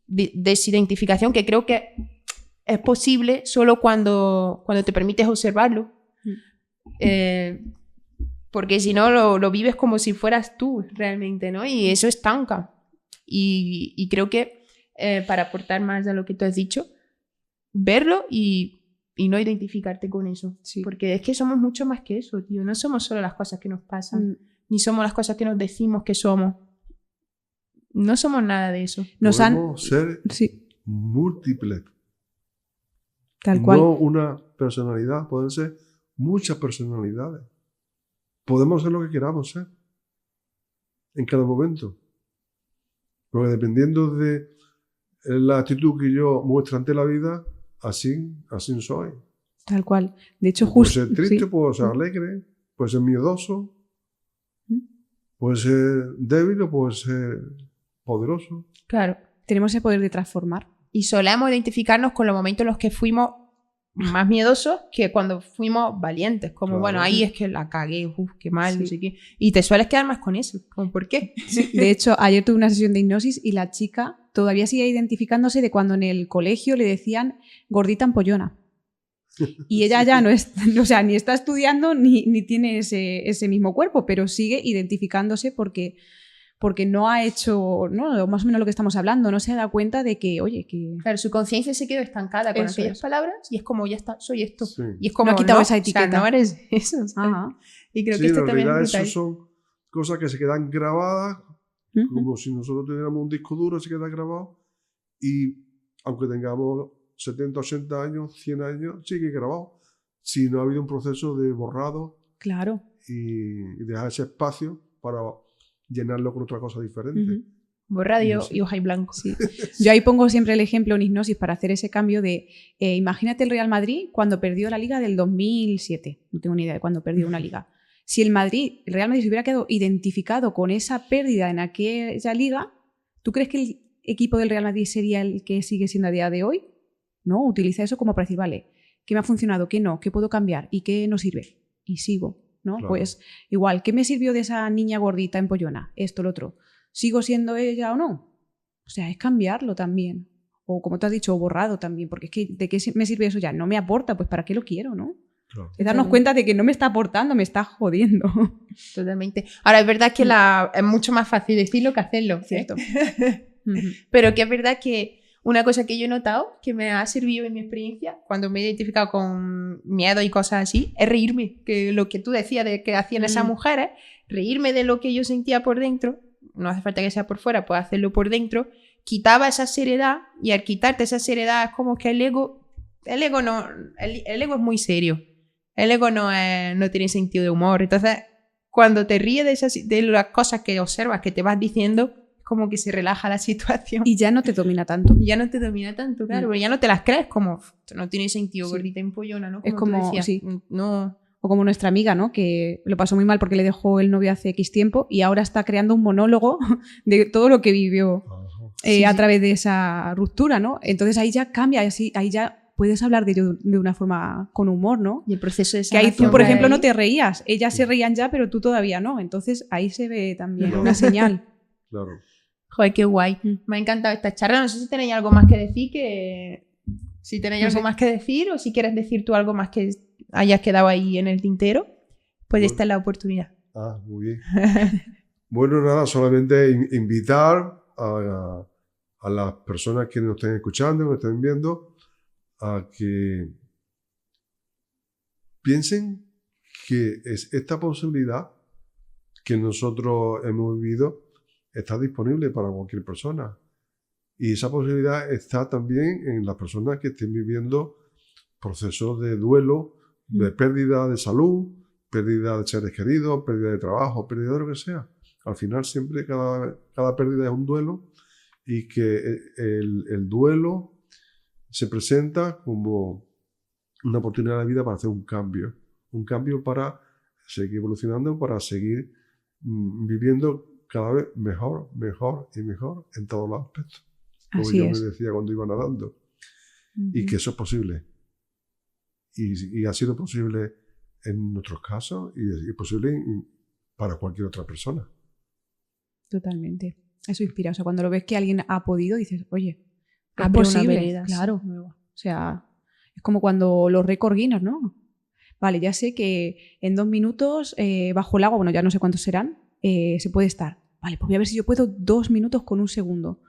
B: desidentificación, que creo que es posible solo cuando te permites observarlo. Porque si no, lo vives como si fueras tú realmente, ¿no? Y eso estanca. Y creo que para aportar más a lo que tú has dicho, verlo y no identificarte con eso.
C: Sí.
B: Porque es que somos mucho más que eso, tío. No somos solo las cosas que nos pasan. Ni somos las cosas que nos decimos que somos. No somos nada de eso.
A: Podemos ser
C: sí.
A: múltiples.
C: Tal cual.
A: No una personalidad, pueden ser muchas personalidades. Podemos ser lo que queramos ser en cada momento. Porque dependiendo de la actitud que yo muestro ante la vida, así soy.
C: Tal cual. De hecho,
A: puedo
C: justo...
A: ser triste,
C: sí.
A: puedo ser alegre, puedo ser miedoso, puedo ser débil o puedo ser poderoso.
B: Claro.
C: Tenemos ese poder de transformar.
B: Y solemos identificarnos con los momentos en los que fuimos más miedosos que cuando fuimos valientes. Como,
A: Claro.
B: bueno, ahí es que la cagué, qué mal, no
C: Sí.
B: sé qué. Y te sueles quedar más con eso. Como, ¿por qué?
C: De hecho, ayer tuve una sesión de hipnosis y la chica todavía sigue identificándose de cuando en el colegio le decían gordita ampollona. Y ella ya no es, o sea, ni está estudiando ni tiene ese mismo cuerpo, pero sigue identificándose porque no ha hecho, ¿no? Más o menos lo que estamos hablando, no se ha dado cuenta de que, oye, que
B: Claro, su conciencia se quedó estancada con
C: Eso
B: aquellas
C: es.
B: palabras y es como, ya está, soy esto.
A: Sí.
B: Y es como,
C: No ha quitado
B: no,
C: esa
B: o
C: etiqueta.
B: sea, no eres eso. ¿sabes?
C: Ajá.
B: Y creo
A: Sí,
B: que esto
A: en
B: también
A: realidad
B: es brutal.
A: eso son cosas que se quedan grabadas,
C: Ujú.
A: como si nosotros tuviéramos un disco duro, se queda grabado, y aunque tengamos 70, 80 años, 100 años, sigue grabado. Si no ha habido un proceso de borrado
C: Claro.
A: y dejar ese espacio para llenarlo con otra cosa diferente.
C: Ujú.
B: Borradio
A: Sí.
B: y hoja y blanco.
C: Sí. Yo ahí pongo siempre el ejemplo en hipnosis para hacer ese cambio de, imagínate el Real Madrid cuando perdió la Liga del 2007. No tengo ni idea de cuándo perdió una Liga. Si el Real Madrid se hubiera quedado identificado con esa pérdida en aquella liga, ¿tú crees que el equipo del Real Madrid sería el que sigue siendo a día de hoy? No, utiliza eso como para decir, vale, ¿qué me ha funcionado? ¿Qué no? ¿Qué puedo cambiar? ¿Y qué no sirve? Y sigo, ¿no?
A: Claro.
C: Pues igual, ¿qué me sirvió de esa niña gordita empollona? Esto, lo otro. ¿Sigo siendo ella o no? O sea, es cambiarlo también. O como tú has dicho, borrado también, porque es que ¿de qué me sirve eso ya? No me aporta, pues ¿para qué lo quiero, no?
A: Claro.
C: Es darnos cuenta de que no me está aportando, me está jodiendo.
B: Totalmente. Ahora, es verdad que es mucho más fácil decirlo que hacerlo. ¿eh?
C: Cierto.
B: Pero que es verdad que una cosa que yo he notado que me ha servido en mi experiencia cuando me he identificado con miedo y cosas así es reírme. Que lo que tú decías de que hacían esas mujeres, reírme de lo que yo sentía por dentro, no hace falta que sea por fuera, puedes hacerlo por dentro, quitaba esa seriedad y al quitarte esa seriedad es como que el ego es muy serio. El ego no tiene sentido de humor. Entonces, cuando te ríes de las cosas que observas, que te vas diciendo, como que se relaja la situación.
C: Y ya no te domina tanto.
B: Ya no te domina tanto, claro, porque ya no te las crees como, no tiene sentido,
C: Sí.
B: gordita empollona, ¿no?
C: Es
B: tú
C: como,
B: decías,
C: sí.
B: no.
C: O como nuestra amiga, ¿no? Que lo pasó muy mal porque le dejó el novio hace X tiempo y ahora está creando un monólogo de todo lo que vivió
A: Ajá.
C: a través de esa ruptura, ¿no? Entonces ahí ya cambia, ahí ya puedes hablar de ello de una forma con humor, ¿no?
B: Y el proceso de
C: Que ahí tú,
B: sanación
C: por
B: de
C: ejemplo,
B: ahí-
C: no te reías. Ellas se reían ya, pero tú todavía no. Entonces ahí se ve también
A: Claro.
C: una señal.
A: Claro.
B: Joder, qué guay. Me ha encantado esta charla. No sé si tenéis algo más que decir, si tenéis
C: No
B: algo
C: sé.
B: más que decir o si quieres decir tú algo más que hayas quedado ahí en el tintero, pues
A: Bueno.
B: esta es la oportunidad.
A: Ah, muy bien. Bueno, nada, solamente invitar a las personas que nos estén escuchando, que nos estén viendo, a que piensen que esta posibilidad que nosotros hemos vivido está disponible para cualquier persona. Y esa posibilidad está también en las personas que estén viviendo procesos de duelo, de pérdida de salud, pérdida de seres queridos, pérdida de trabajo, pérdida de lo que sea. Al final siempre cada pérdida es un duelo y que el duelo se presenta como una oportunidad de vida para hacer un cambio para seguir evolucionando, para seguir viviendo cada vez mejor, mejor y mejor en todos los aspectos. Como
C: Así
A: yo
C: es.
A: me decía cuando iba nadando. Y que eso es posible. Y ha sido posible en nuestros casos y es posible para cualquier otra persona.
C: Totalmente. Eso inspira. O sea, cuando lo ves que alguien ha podido, dices, oye, es
B: Abre una
C: posible.
B: vereda, sí,
C: Claro.
B: nueva.
C: O sea, es como cuando los récord Guinness, ¿no? Vale, ya sé que en 2 minutos bajo el agua, bueno, ya no sé cuántos serán, se puede estar. Vale, pues voy a ver si yo puedo 2 minutos con 1 segundo.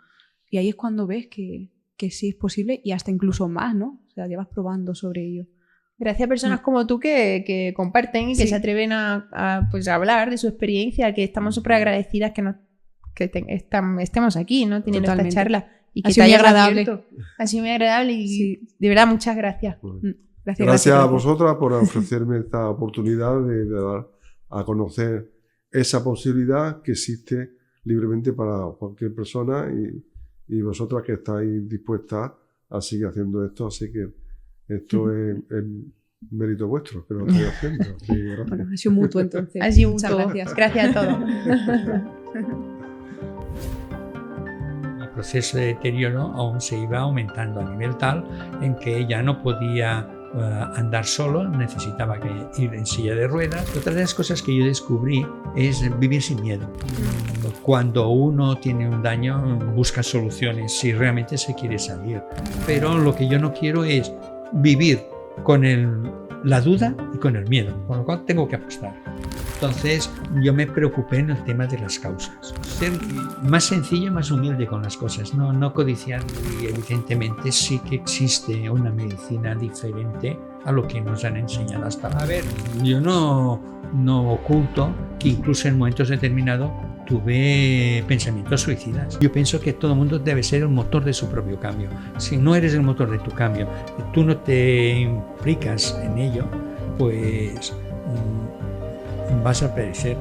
C: Y ahí es cuando ves que sí es posible y hasta incluso más, ¿no? O sea, llevas probando sobre ello.
B: Gracias a personas como tú que comparten y que
C: Sí.
B: se atreven pues, a hablar de su experiencia, que estamos súper agradecidas estemos aquí, ¿no? Teniendo
C: Totalmente.
B: esta charla. Y que
C: Ha sido
B: te
C: muy
B: hayas
C: agradable.
B: abierto. Ha sido muy agradable y
C: Sí.
B: de verdad muchas gracias.
A: Gracias a vosotras por ofrecerme esta oportunidad de dar a conocer esa posibilidad que existe libremente para cualquier persona y vosotras que estáis dispuestas a seguir haciendo esto. Así que esto es mérito vuestro que lo estáis haciendo. Así que gracias.
C: Bueno, ha sido mutuo entonces.
B: Ha sido
C: Muchas
B: mutuo.
C: gracias.
B: Gracias a todos.
D: El proceso de deterioro aún se iba aumentando a nivel tal en que ya no podía andar solo, necesitaba ir en silla de ruedas. Otra de las cosas que yo descubrí es vivir sin miedo. Cuando uno tiene un daño, busca soluciones si realmente se quiere salir. Pero lo que yo no quiero es vivir con la duda y con el miedo, con lo cual tengo que apostar. Entonces yo me preocupé en el tema de las causas. Ser más sencillo y más humilde con las cosas, no codiciar. Y evidentemente sí que existe una medicina diferente a lo que nos han enseñado hasta ahora. A ver, yo no oculto que incluso en momentos determinados tuve pensamientos suicidas. Yo pienso que todo el mundo debe ser el motor de su propio cambio. Si no eres el motor de tu cambio, tú no te implicas en ello, pues vas a perecer.